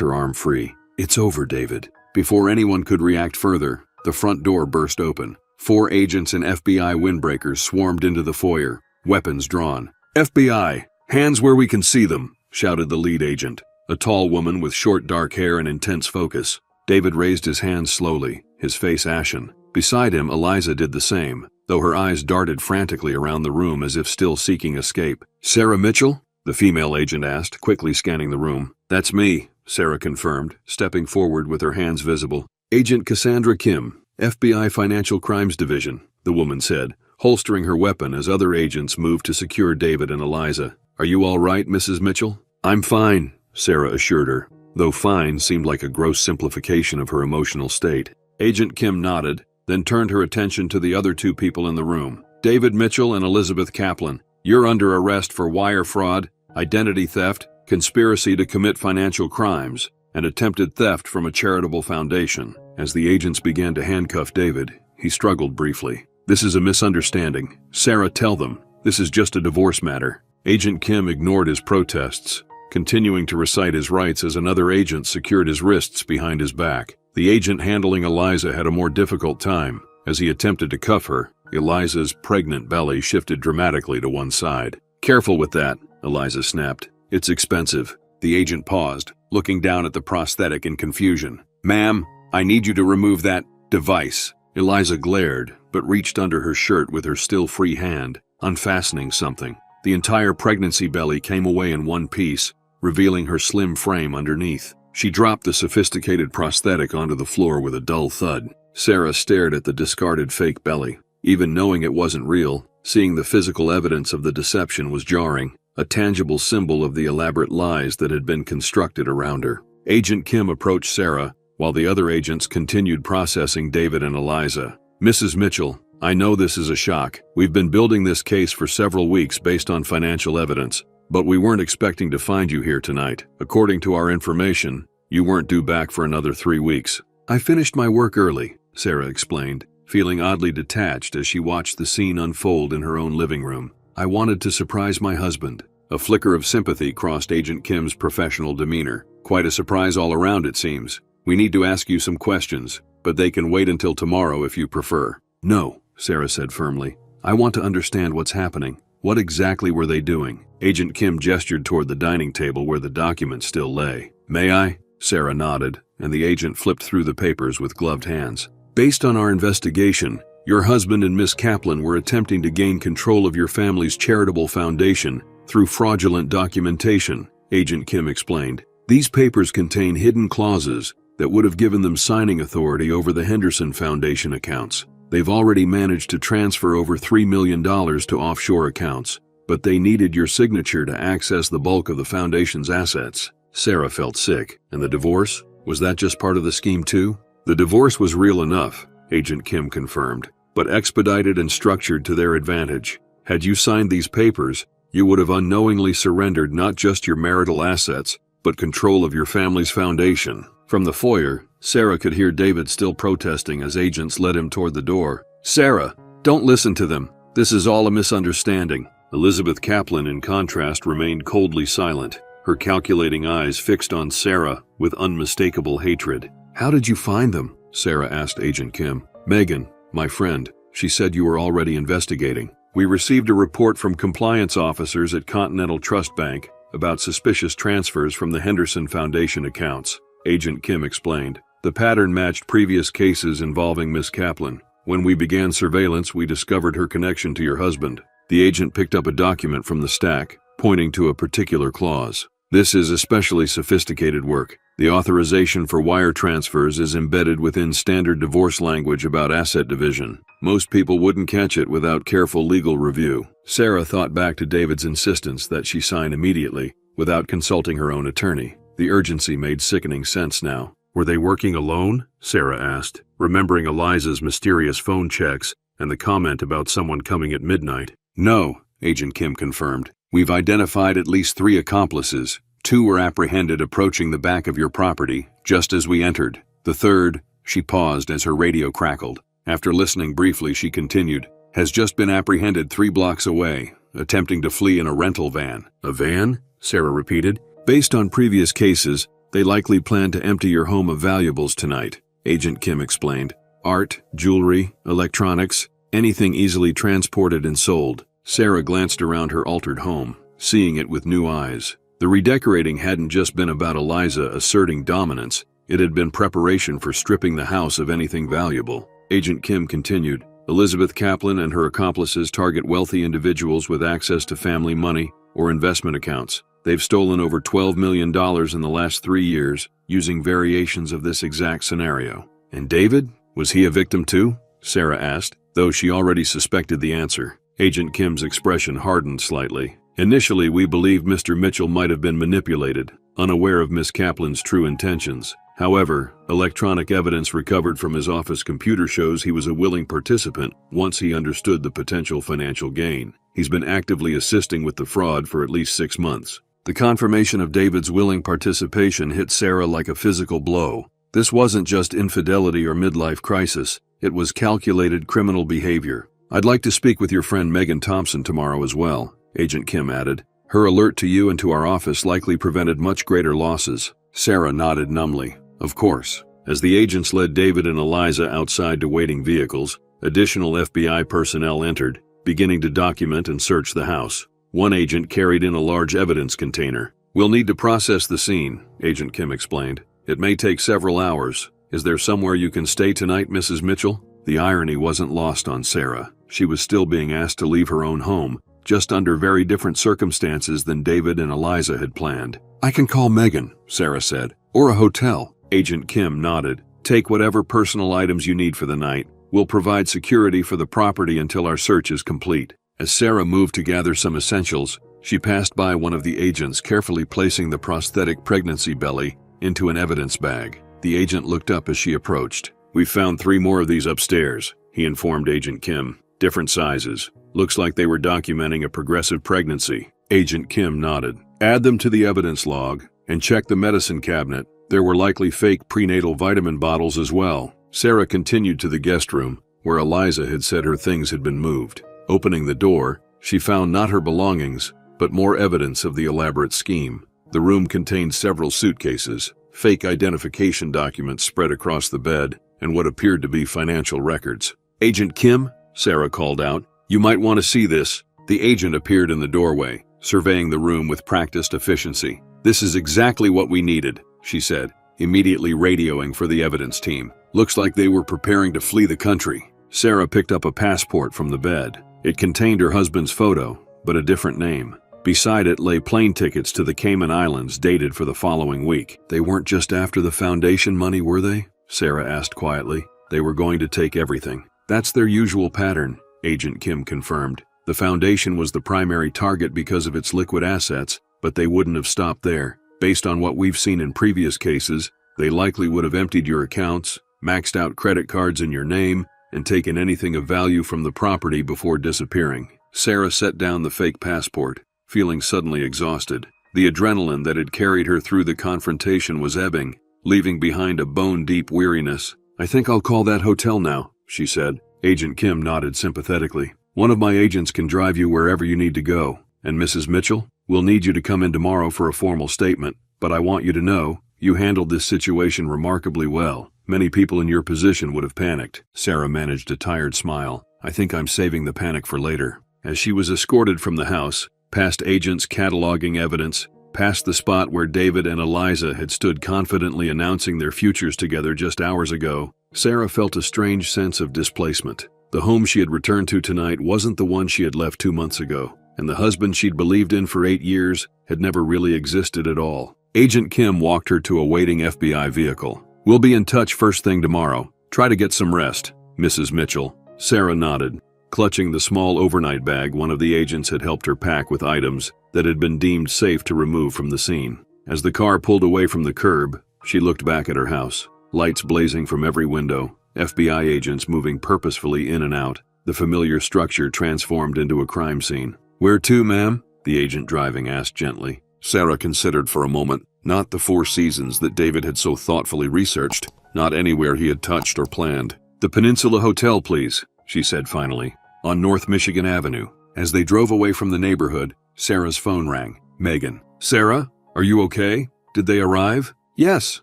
her arm free. "It's over, David." Before anyone could react further, the front door burst open. 4 agents and FBI windbreakers swarmed into the foyer, weapons drawn. "FBI, hands where we can see them," shouted the lead agent, a tall woman with short dark hair and intense focus. David raised his hands slowly, his face ashen. Beside him, Eliza did the same, though her eyes darted frantically around the room as if still seeking escape. "Sarah Mitchell?" the female agent asked, quickly scanning the room. "That's me," Sarah confirmed, stepping forward with her hands visible. "Agent Cassandra Kim, FBI Financial Crimes Division," the woman said, holstering her weapon as other agents moved to secure David and Eliza. "Are you all right, Mrs. Mitchell?" "I'm fine," Sarah assured her, though fine seemed like a gross simplification of her emotional state. Agent Kim nodded, then turned her attention to the other 2 people in the room. "David Mitchell and Elizabeth Kaplan, you're under arrest for wire fraud, identity theft, conspiracy to commit financial crimes, and attempted theft from a charitable foundation." As the agents began to handcuff David, he struggled briefly. "This is a misunderstanding. Sarah, tell them. This is just a divorce matter." Agent Kim ignored his protests, continuing to recite his rights as another agent secured his wrists behind his back. The agent handling Eliza had a more difficult time. As he attempted to cuff her, Eliza's pregnant belly shifted dramatically to one side. "Careful with that," Eliza snapped. "It's expensive." The agent paused, looking down at the prosthetic in confusion. "Ma'am, I need you to remove that device." Eliza glared, but reached under her shirt with her still free hand, unfastening something. The entire pregnancy belly came away in one piece, revealing her slim frame underneath. She dropped the sophisticated prosthetic onto the floor with a dull thud. Sarah stared at the discarded fake belly. Even knowing it wasn't real, seeing the physical evidence of the deception was jarring, a tangible symbol of the elaborate lies that had been constructed around her. Agent Kim approached Sarah, while the other agents continued processing David and Eliza. "Mrs. Mitchell, I know this is a shock. We've been building this case for several weeks based on financial evidence, but we weren't expecting to find you here tonight. According to our information, you weren't due back for another 3 weeks." "I finished my work early," Sarah explained, feeling oddly detached as she watched the scene unfold in her own living room. "I wanted to surprise my husband." A flicker of sympathy crossed Agent Kim's professional demeanor. "Quite a surprise all around, it seems. We need to ask you some questions, but they can wait until tomorrow if you prefer." "No," Sarah said firmly. "I want to understand what's happening. What exactly were they doing?" Agent Kim gestured toward the dining table where the document still lay. "May I?" Sarah nodded, and the agent flipped through the papers with gloved hands. "Based on our investigation, your husband and Miss Kaplan were attempting to gain control of your family's charitable foundation through fraudulent documentation," Agent Kim explained. "These papers contain hidden clauses that would have given them signing authority over the Henderson Foundation accounts. They've already managed to transfer over $3 million to offshore accounts, but they needed your signature to access the bulk of the foundation's assets." Sarah felt sick. "And the divorce? Was that just part of the scheme too?" "The divorce was real enough," Agent Kim confirmed, "but expedited and structured to their advantage. Had you signed these papers, you would have unknowingly surrendered not just your marital assets, but control of your family's foundation." From the foyer, Sarah could hear David still protesting as agents led him toward the door. "Sarah, don't listen to them. This is all a misunderstanding." Elizabeth Kaplan, in contrast, remained coldly silent, her calculating eyes fixed on Sarah with unmistakable hatred. "How did you find them?" Sarah asked Agent Kim. "Megan, my friend, she said you were already investigating. We received a report from compliance officers at Continental Trust Bank about suspicious transfers from the Henderson Foundation accounts," Agent Kim explained. "The pattern matched previous cases involving Miss Kaplan. When we began surveillance, we discovered her connection to your husband." The agent picked up a document from the stack, pointing to a particular clause. "This is especially sophisticated work. The authorization for wire transfers is embedded within standard divorce language about asset division. Most people wouldn't catch it without careful legal review." Sarah thought back to David's insistence that she sign immediately, without consulting her own attorney. The urgency made sickening sense now. Were they working alone? Sarah asked, remembering Eliza's mysterious phone checks and the comment about someone coming at midnight. No, Agent Kim confirmed. We've identified at least 3 accomplices. 2 were apprehended approaching the back of your property, just as we entered. The third, she paused as her radio crackled. After listening briefly, she continued, has just been apprehended 3 blocks away, attempting to flee in a rental van. A van? Sarah repeated. Based on previous cases, they likely plan to empty your home of valuables tonight, Agent Kim explained. Art, jewelry, electronics, anything easily transported and sold. Sarah glanced around her altered home, seeing it with new eyes. The redecorating hadn't just been about Eliza asserting dominance, it had been preparation for stripping the house of anything valuable. Agent Kim continued, Elizabeth Kaplan and her accomplices target wealthy individuals with access to family money or investment accounts. They've stolen over $12 million in the last 3 years, using variations of this exact scenario. And David? Was he a victim too? Sarah asked, though she already suspected the answer. Agent Kim's expression hardened slightly. Initially, we believed Mr. Mitchell might have been manipulated, unaware of Miss Kaplan's true intentions. However, electronic evidence recovered from his office computer shows he was a willing participant once he understood the potential financial gain. He's been actively assisting with the fraud for at least 6 months. The confirmation of David's willing participation hit Sarah like a physical blow. This wasn't just infidelity or midlife crisis, it was calculated criminal behavior. I'd like to speak with your friend Megan Thompson tomorrow as well, Agent Kim added. Her alert to you and to our office likely prevented much greater losses. Sarah nodded numbly. Of course. As the agents led David and Eliza outside to waiting vehicles, additional FBI personnel entered, beginning to document and search the house. One agent carried in a large evidence container. We'll need to process the scene, Agent Kim explained. It may take several hours. Is there somewhere you can stay tonight, Mrs. Mitchell? The irony wasn't lost on Sarah. She was still being asked to leave her own home, just under very different circumstances than David and Eliza had planned. I can call Megan, Sarah said, or a hotel. Agent Kim nodded. Take whatever personal items you need for the night. We'll provide security for the property until our search is complete. As Sarah moved to gather some essentials, she passed by one of the agents carefully placing the prosthetic pregnancy belly into an evidence bag. The agent looked up as she approached. We found 3 more of these upstairs, he informed Agent Kim. Different sizes. Looks like they were documenting a progressive pregnancy. Agent Kim nodded. Add them to the evidence log and check the medicine cabinet. There were likely fake prenatal vitamin bottles as well. Sarah continued to the guest room, where Eliza had said her things had been moved. Opening the door, she found not her belongings, but more evidence of the elaborate scheme. The room contained several suitcases, fake identification documents spread across the bed, and what appeared to be financial records. Agent Kim, Sarah called out, you might want to see this. The agent appeared in the doorway, surveying the room with practiced efficiency. This is exactly what we needed, she said, immediately radioing for the evidence team. Looks like they were preparing to flee the country. Sarah picked up a passport from the bed. It contained her husband's photo, but a different name. Beside it lay plane tickets to the Cayman Islands dated for the following week. They weren't just after the foundation money, were they? Sarah asked quietly. They were going to take everything. That's their usual pattern, Agent Kim confirmed. The foundation was the primary target because of its liquid assets, but they wouldn't have stopped there. Based on what we've seen in previous cases, they likely would have emptied your accounts, maxed out credit cards in your name, and taken anything of value from the property before disappearing. Sarah set down the fake passport, feeling suddenly exhausted. The adrenaline that had carried her through the confrontation was ebbing, leaving behind a bone-deep weariness. I think I'll call that hotel now, she said. Agent Kim nodded sympathetically. One of my agents can drive you wherever you need to go. And Mrs. Mitchell, we'll need you to come in tomorrow for a formal statement, but I want you to know, you handled this situation remarkably well. Many people in your position would have panicked. Sarah managed a tired smile. I think I'm saving the panic for later. As she was escorted from the house, past agents cataloging evidence, past the spot where David and Eliza had stood confidently announcing their futures together just hours ago, Sarah felt a strange sense of displacement. The home she had returned to tonight wasn't the one she had left 2 months ago, and the husband she'd believed in for 8 years had never really existed at all. Agent Kim walked her to a waiting FBI vehicle. We'll be in touch first thing tomorrow. Try to get some rest, Mrs. Mitchell. Sarah nodded. Clutching the small overnight bag one of the agents had helped her pack with items that had been deemed safe to remove from the scene. As the car pulled away from the curb, She looked back at her house. Lights blazing from every window, FBI agents moving purposefully in and out, the familiar structure transformed into a crime scene. "Where to, ma'am?" the agent driving asked gently. Sarah considered for a moment. Not the Four Seasons that David had so thoughtfully researched. Not anywhere he had touched or planned. "The Peninsula Hotel, please," she said finally, "on North Michigan Avenue." As they drove away from the neighborhood, Sarah's phone rang. Megan. "Sarah, are you okay? Did they arrive?" "Yes,"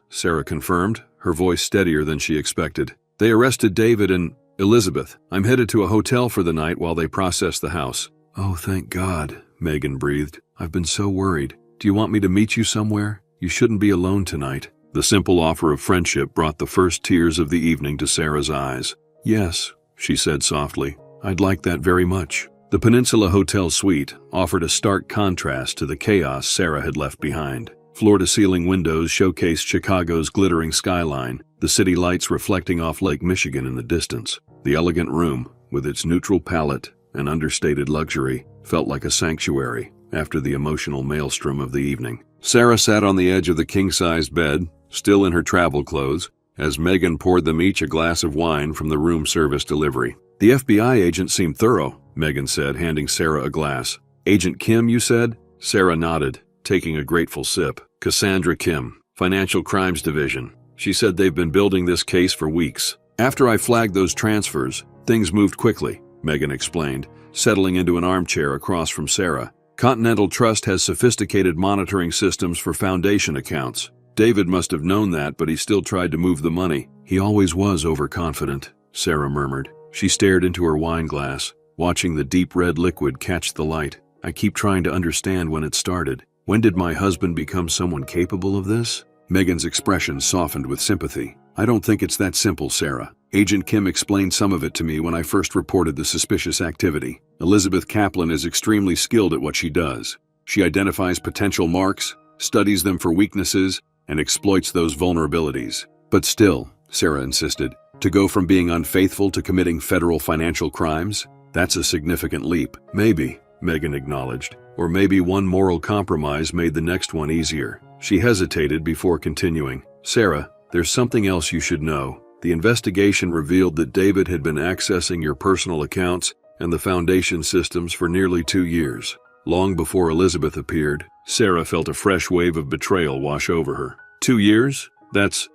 Sarah confirmed, her voice steadier than she expected. "They arrested David and Elizabeth. I'm headed to a hotel for the night while they process the house." "Oh, thank God," Megan breathed. "I've been so worried. Do you want me to meet you somewhere? You shouldn't be alone tonight." The simple offer of friendship brought the first tears of the evening to Sarah's eyes. "Yes," she said softly. "I'd like that very much." The Peninsula Hotel suite offered a stark contrast to the chaos Sarah had left behind. Floor-to-ceiling windows showcased Chicago's glittering skyline, the city lights reflecting off Lake Michigan in the distance. The elegant room, with its neutral palette and understated luxury, felt like a sanctuary after the emotional maelstrom of the evening. Sarah sat on the edge of the king-sized bed, still in her travel clothes, as Megan poured them each a glass of wine from the room service delivery. "The FBI agent seemed thorough," Megan said, handing Sarah a glass. "Agent Kim, you said?" Sarah nodded, taking a grateful sip. "Cassandra Kim, Financial Crimes Division. She said they've been building this case for weeks. After I flagged those transfers, things moved quickly," Megan explained, settling into an armchair across from Sarah. "Continental Trust has sophisticated monitoring systems for foundation accounts. David must have known that, but he still tried to move the money. He always was overconfident," Sarah murmured. She stared into her wine glass, watching the deep red liquid catch the light. "I keep trying to understand when it started. When did my husband become someone capable of this?" Megan's expression softened with sympathy. "I don't think it's that simple, Sarah. Agent Kim explained some of it to me when I first reported the suspicious activity. Elizabeth Kaplan is extremely skilled at what she does. She identifies potential marks, studies them for weaknesses, and exploits those vulnerabilities. But still," Sarah insisted, "to go from being unfaithful to committing federal financial crimes? That's a significant leap." "Maybe," Megan acknowledged. "Or maybe one moral compromise made the next one easier." She hesitated before continuing. "Sarah, there's something else you should know. The investigation revealed that David had been accessing your personal accounts and the foundation systems for nearly 2 years. Long before Elizabeth appeared, Sarah felt a fresh wave of betrayal wash over her. 2 years? That's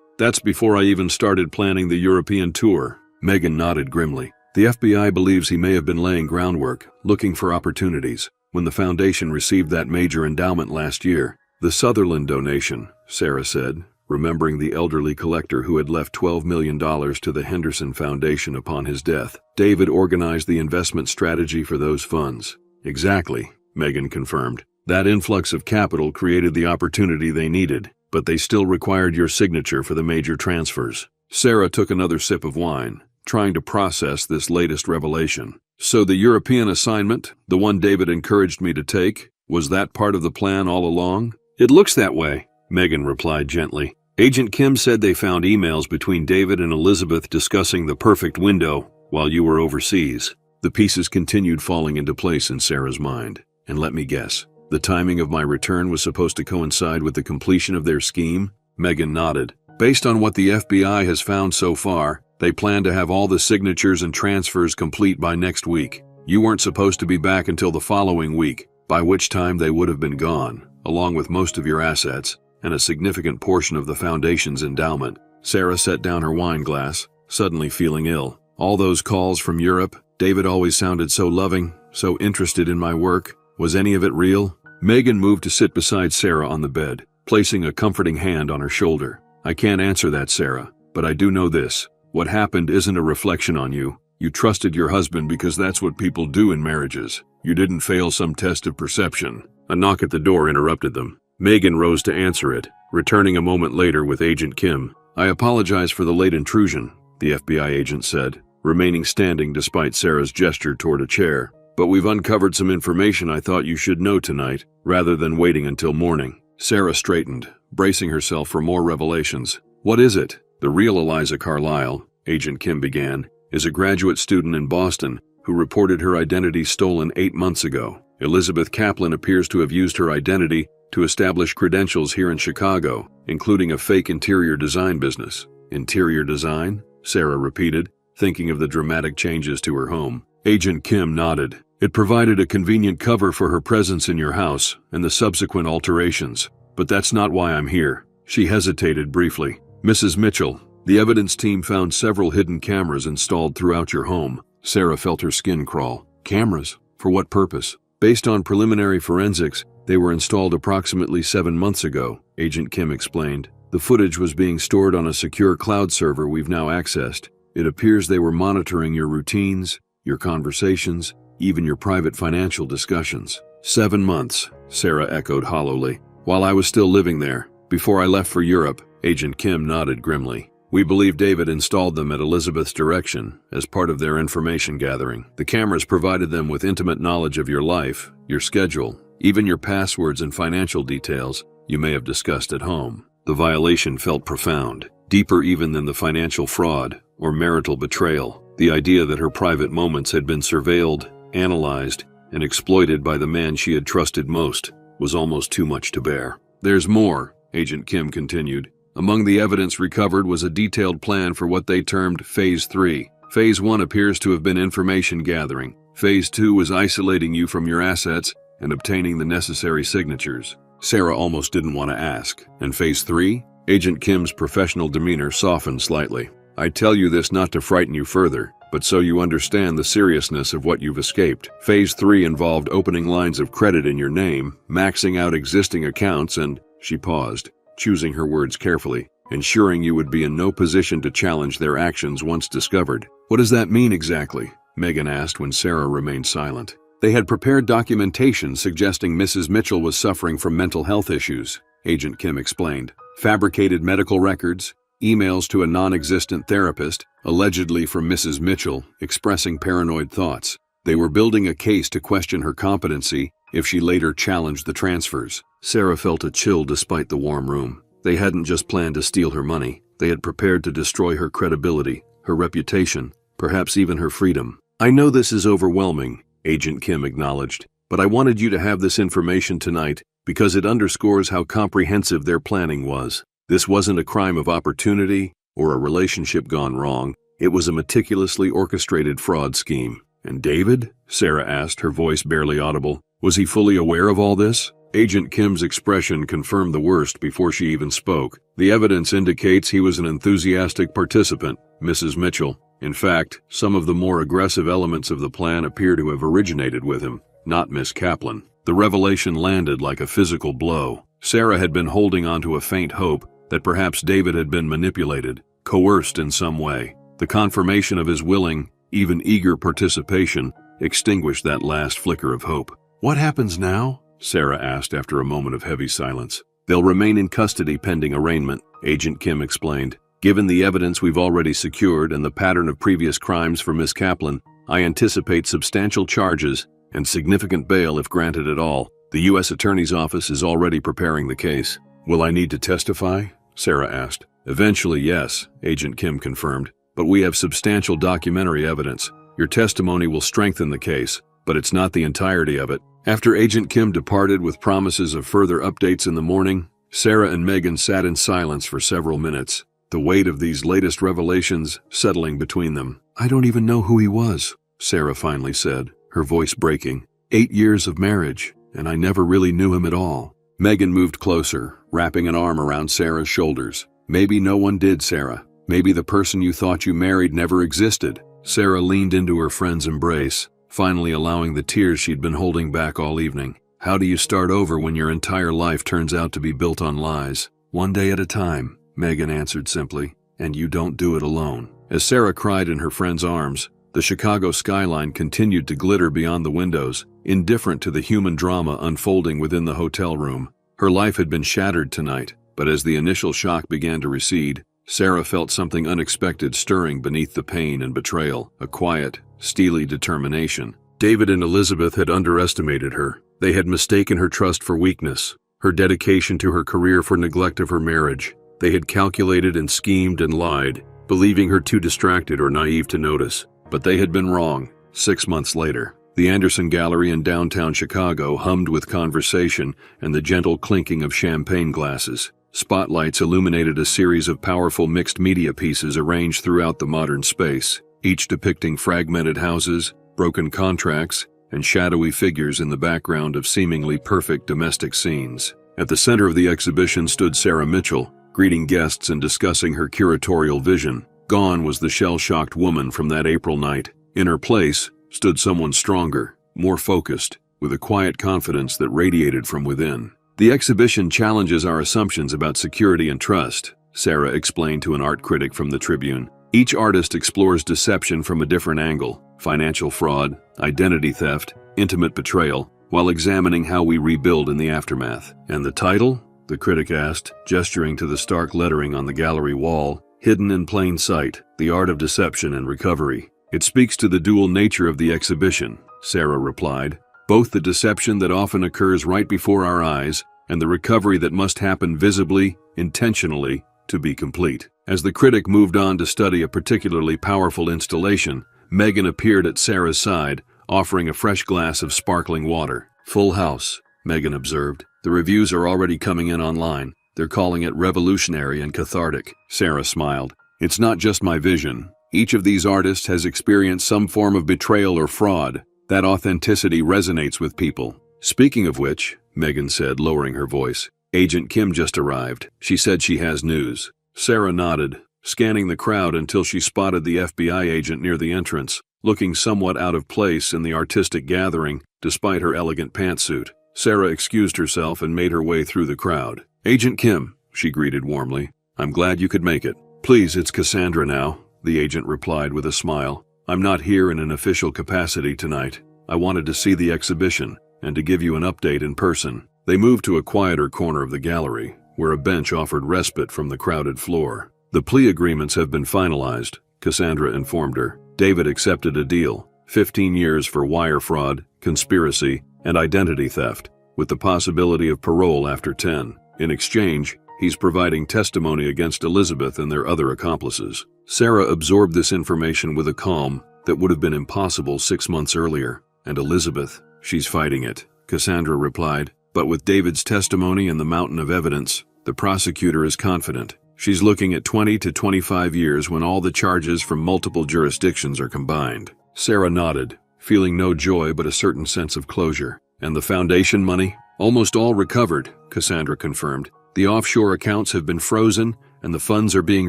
before I even started planning the European tour." Megan nodded grimly. "The FBI believes he may have been laying groundwork, looking for opportunities, when the foundation received that major endowment last year. The Sutherland donation," Sarah said, remembering the elderly collector who had left $12 million to the Henderson Foundation upon his death. "David organized the investment strategy for those funds." "Exactly," Megan confirmed. "That influx of capital created the opportunity they needed, but they still required your signature for the major transfers." Sarah took another sip of wine, trying to process this latest revelation. "So the European assignment, the one David encouraged me to take, was that part of the plan all along?" "It looks that way," Megan replied gently. "Agent Kim said they found emails between David and Elizabeth discussing the perfect window while you were overseas." The pieces continued falling into place in Sarah's mind. "And let me guess, the timing of my return was supposed to coincide with the completion of their scheme?" Megan nodded. "Based on what the FBI has found so far, they plan to have all the signatures and transfers complete by next week. You weren't supposed to be back until the following week, by which time they would have been gone, along with most of your assets and a significant portion of the foundation's endowment." Sarah set down her wine glass, suddenly feeling ill. "All those calls from Europe, David always sounded so loving, so interested in my work. Was any of it real?" Megan moved to sit beside Sarah on the bed, placing a comforting hand on her shoulder. "I can't answer that, Sarah, but I do know this. What happened isn't a reflection on you. You trusted your husband because that's what people do in marriages. You didn't fail some test of perception." A knock at the door interrupted them. Megan rose to answer it, returning a moment later with Agent Kim. "I apologize for the late intrusion," the FBI agent said, remaining standing despite Sarah's gesture toward a chair. "But we've uncovered some information I thought you should know tonight, rather than waiting until morning." Sarah straightened, bracing herself for more revelations. "What is it?" "The real Eliza Carlisle," Agent Kim began, "is a graduate student in Boston who reported her identity stolen 8 months ago. Elizabeth Kaplan appears to have used her identity to establish credentials here in Chicago, including a fake interior design business. Interior design? Sarah repeated, thinking of the dramatic changes to her home. Agent Kim nodded. It provided a convenient cover for her presence in your house and the subsequent alterations. But that's not why I'm here. She hesitated briefly. Mrs. Mitchell, the evidence team found several hidden cameras installed throughout your home. Sarah felt her skin crawl. Cameras? For what purpose? Based on preliminary forensics, they were installed approximately 7 months ago, Agent Kim explained. The footage was being stored on a secure cloud server we've now accessed. It appears they were monitoring your routines, your conversations, even your private financial discussions. 7 months, Sarah echoed hollowly. While I was still living there, before I left for Europe, Agent Kim nodded grimly. We believe David installed them at Elizabeth's direction as part of their information gathering. The cameras provided them with intimate knowledge of your life, your schedule, even your passwords and financial details you may have discussed at home. The violation felt profound, deeper even than the financial fraud or marital betrayal. The idea that her private moments had been surveilled, analyzed, and exploited by the man she had trusted most was almost too much to bear. There's more, Agent Kim continued. Among the evidence recovered was a detailed plan for what they termed Phase 3. Phase 1 appears to have been information gathering. Phase 2 was isolating you from your assets and obtaining the necessary signatures. Sarah almost didn't want to ask. And Phase 3? Agent Kim's professional demeanor softened slightly. I tell you this not to frighten you further, but so you understand the seriousness of what you've escaped. Phase 3 involved opening lines of credit in your name, maxing out existing accounts, and she paused, choosing her words carefully, ensuring you would be in no position to challenge their actions once discovered. What does that mean exactly? Megan asked when Sarah remained silent. They had prepared documentation suggesting Mrs. Mitchell was suffering from mental health issues, Agent Kim explained. Fabricated medical records, emails to a non-existent therapist, allegedly from Mrs. Mitchell, expressing paranoid thoughts. They were building a case to question her competency if she later challenged the transfers. Sarah felt a chill despite the warm room. They hadn't just planned to steal her money. They had prepared to destroy her credibility, her reputation, perhaps even her freedom. I know this is overwhelming, Agent Kim acknowledged, but I wanted you to have this information tonight because it underscores how comprehensive their planning was. This wasn't a crime of opportunity or a relationship gone wrong. It was a meticulously orchestrated fraud scheme. And David? Sarah asked, her voice barely audible. Was he fully aware of all this? Agent Kim's expression confirmed the worst before she even spoke. The evidence indicates he was an enthusiastic participant, Mrs. Mitchell. In fact, some of the more aggressive elements of the plan appear to have originated with him, not Miss Kaplan. The revelation landed like a physical blow. Sarah had been holding on to a faint hope that perhaps David had been manipulated, coerced in some way. The confirmation of his willing, even eager participation extinguished that last flicker of hope. What happens now? Sarah asked after a moment of heavy silence. They'll remain in custody pending arraignment, Agent Kim explained. Given the evidence we've already secured and the pattern of previous crimes for Miss Kaplan, I anticipate substantial charges and significant bail if granted at all. The U.S. Attorney's Office is already preparing the case. Will I need to testify? Sarah asked. Eventually, yes, Agent Kim confirmed. But we have substantial documentary evidence. Your testimony will strengthen the case, but it's not the entirety of it. After Agent Kim departed with promises of further updates in the morning, Sarah and Megan sat in silence for several minutes, the weight of these latest revelations settling between them. I don't even know who he was, Sarah finally said, her voice breaking. 8 years of marriage, and I never really knew him at all. Megan moved closer, wrapping an arm around Sarah's shoulders. Maybe no one did, Sarah. Maybe the person you thought you married never existed. Sarah leaned into her friend's embrace, finally allowing the tears she'd been holding back all evening. How do you start over when your entire life turns out to be built on lies? One day at a time, Megan answered simply, and you don't do it alone. As Sarah cried in her friend's arms, the Chicago skyline continued to glitter beyond the windows, indifferent to the human drama unfolding within the hotel room. Her life had been shattered tonight, but as the initial shock began to recede, Sarah felt something unexpected stirring beneath the pain and betrayal, a quiet, steely determination. David and Elizabeth had underestimated her. They had mistaken her trust for weakness, her dedication to her career for neglect of her marriage. They had calculated and schemed and lied, believing her too distracted or naive to notice. But they had been wrong. 6 months later, The Anderson Gallery in downtown Chicago hummed with conversation and the gentle clinking of champagne glasses. Spotlights illuminated a series of powerful mixed-media pieces arranged throughout the modern space, each depicting fragmented houses, broken contracts, and shadowy figures in the background of seemingly perfect domestic scenes. At the center of the exhibition stood Sarah Mitchell, greeting guests and discussing her curatorial vision. Gone was the shell-shocked woman from that April night. In her place stood someone stronger, more focused, with a quiet confidence that radiated from within. The exhibition challenges our assumptions about security and trust, Sarah explained to an art critic from the Tribune. Each artist explores deception from a different angle: financial fraud, identity theft, intimate betrayal, while examining how we rebuild in the aftermath. And the title? The critic asked, gesturing to the stark lettering on the gallery wall, Hidden in Plain Sight, The Art of Deception and Recovery. It speaks to the dual nature of the exhibition, Sarah replied, both the deception that often occurs right before our eyes and the recovery that must happen visibly, intentionally, to be complete. As the critic moved on to study a particularly powerful installation, Megan appeared at Sarah's side, offering a fresh glass of sparkling water. Full house, Megan observed. The reviews are already coming in online. They're calling it revolutionary and cathartic. Sarah smiled. It's not just my vision. Each of these artists has experienced some form of betrayal or fraud. That authenticity resonates with people. Speaking of which, Megan said, lowering her voice, Agent Kim just arrived. She said she has news. Sarah nodded, scanning the crowd until she spotted the FBI agent near the entrance, looking somewhat out of place in the artistic gathering despite her elegant pantsuit. Sarah excused herself and made her way through the crowd. Agent Kim, she greeted warmly. I'm glad you could make it. Please, it's Cassandra now, the agent replied with a smile. I'm not here in an official capacity tonight. I wanted to see the exhibition and to give you an update in person. They moved to a quieter corner of the gallery, where a bench offered respite from the crowded floor. The plea agreements have been finalized, Cassandra informed her. David accepted a deal, 15 years for wire fraud, conspiracy, and identity theft, with the possibility of parole after 10. In exchange, he's providing testimony against Elizabeth and their other accomplices. Sarah absorbed this information with a calm that would have been impossible 6 months earlier. And Elizabeth, she's fighting it, Cassandra replied. But with David's testimony and the mountain of evidence, the prosecutor is confident. She's looking at 20 to 25 years when all the charges from multiple jurisdictions are combined. Sarah nodded, feeling no joy but a certain sense of closure. And the foundation money? Almost all recovered, Cassandra confirmed. The offshore accounts have been frozen and the funds are being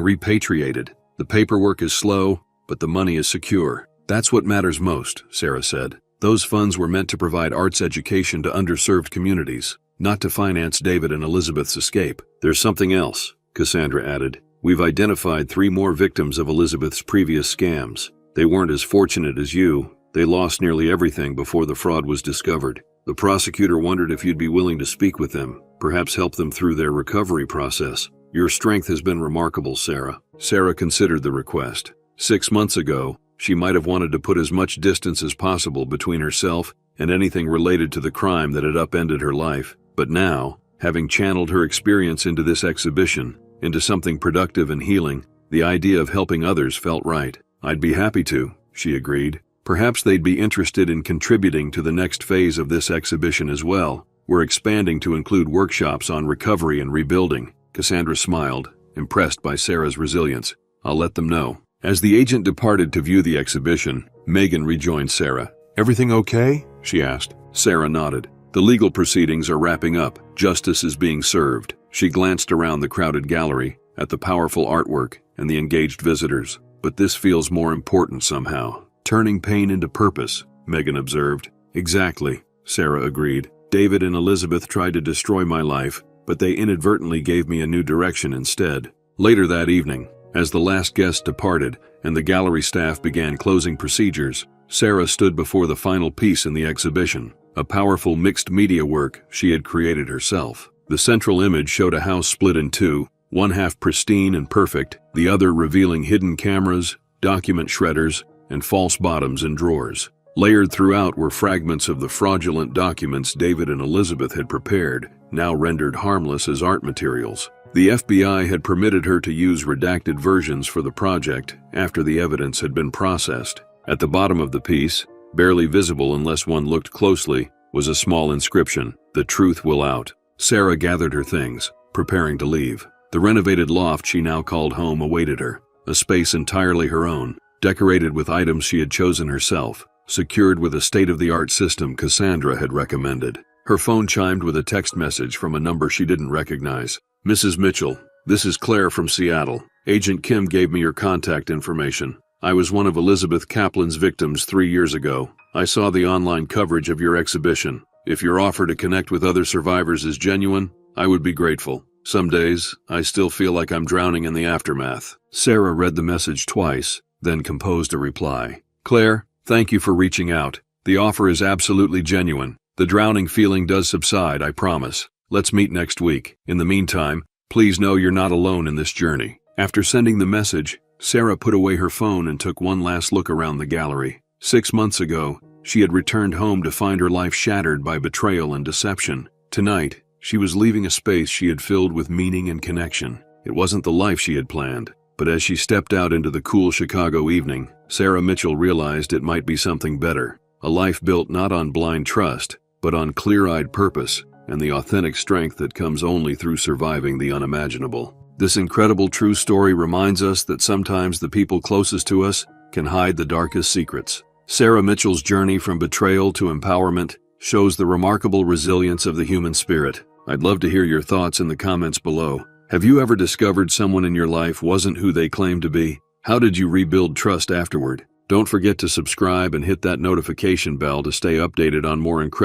repatriated. The paperwork is slow, but the money is secure. That's what matters most, Sarah said. Those funds were meant to provide arts education to underserved communities, not to finance David and Elizabeth's escape. There's something else, Cassandra added. We've identified 3 more victims of Elizabeth's previous scams. They weren't as fortunate as you. They lost nearly everything before the fraud was discovered. The prosecutor wondered if you'd be willing to speak with them, perhaps help them through their recovery process. Your strength has been remarkable, Sarah. Sarah considered the request. 6 months ago, she might have wanted to put as much distance as possible between herself and anything related to the crime that had upended her life. But now, having channeled her experience into this exhibition, into something productive and healing, the idea of helping others felt right. I'd be happy to, she agreed. Perhaps they'd be interested in contributing to the next phase of this exhibition as well. We're expanding to include workshops on recovery and rebuilding. Cassandra smiled, impressed by Sarah's resilience. I'll let them know. As the agent departed to view the exhibition, Megan rejoined Sarah. Everything okay? She asked. Sarah nodded. The legal proceedings are wrapping up. Justice is being served. She glanced around the crowded gallery, at the powerful artwork and the engaged visitors. But this feels more important somehow. Turning pain into purpose, Megan observed. Exactly, Sarah agreed. David and Elizabeth tried to destroy my life, but they inadvertently gave me a new direction instead. Later that evening, as the last guest departed and the gallery staff began closing procedures, Sarah stood before the final piece in the exhibition, a powerful mixed media work she had created herself. The central image showed a house split in two, one half pristine and perfect, the other revealing hidden cameras, document shredders, and false bottoms and drawers. Layered throughout were fragments of the fraudulent documents David and Elizabeth had prepared, now rendered harmless as art materials. The FBI had permitted her to use redacted versions for the project after the evidence had been processed. At the bottom of the piece, Barely visible unless one looked closely was a small inscription, "The truth will out." Sarah gathered her things, preparing to leave. The renovated loft she now called home awaited her, a space entirely her own, decorated with items she had chosen herself, secured with a state-of-the-art system Cassandra had recommended. Her phone chimed with a text message from a number she didn't recognize. "Mrs. Mitchell, this is Claire from Seattle. Agent Kim gave me your contact information. I was one of Elizabeth Kaplan's victims 3 years ago. I saw the online coverage of your exhibition. If your offer to connect with other survivors is genuine, I would be grateful. Some days, I still feel like I'm drowning in the aftermath." Sarah read the message twice, then composed a reply. "Claire, thank you for reaching out. The offer is absolutely genuine. The drowning feeling does subside, I promise. Let's meet next week. In the meantime, please know you're not alone in this journey." After sending the message, Sarah put away her phone and took one last look around the gallery. 6 months ago, she had returned home to find her life shattered by betrayal and deception. Tonight, she was leaving a space she had filled with meaning and connection. It wasn't the life she had planned, but as she stepped out into the cool Chicago evening, Sarah Mitchell realized it might be something better. A life built not on blind trust, but on clear-eyed purpose and the authentic strength that comes only through surviving the unimaginable. This incredible true story reminds us that sometimes the people closest to us can hide the darkest secrets. Sarah Mitchell's journey from betrayal to empowerment shows the remarkable resilience of the human spirit. I'd love to hear your thoughts in the comments below. Have you ever discovered someone in your life wasn't who they claimed to be? How did you rebuild trust afterward? Don't forget to subscribe and hit that notification bell to stay updated on more incredible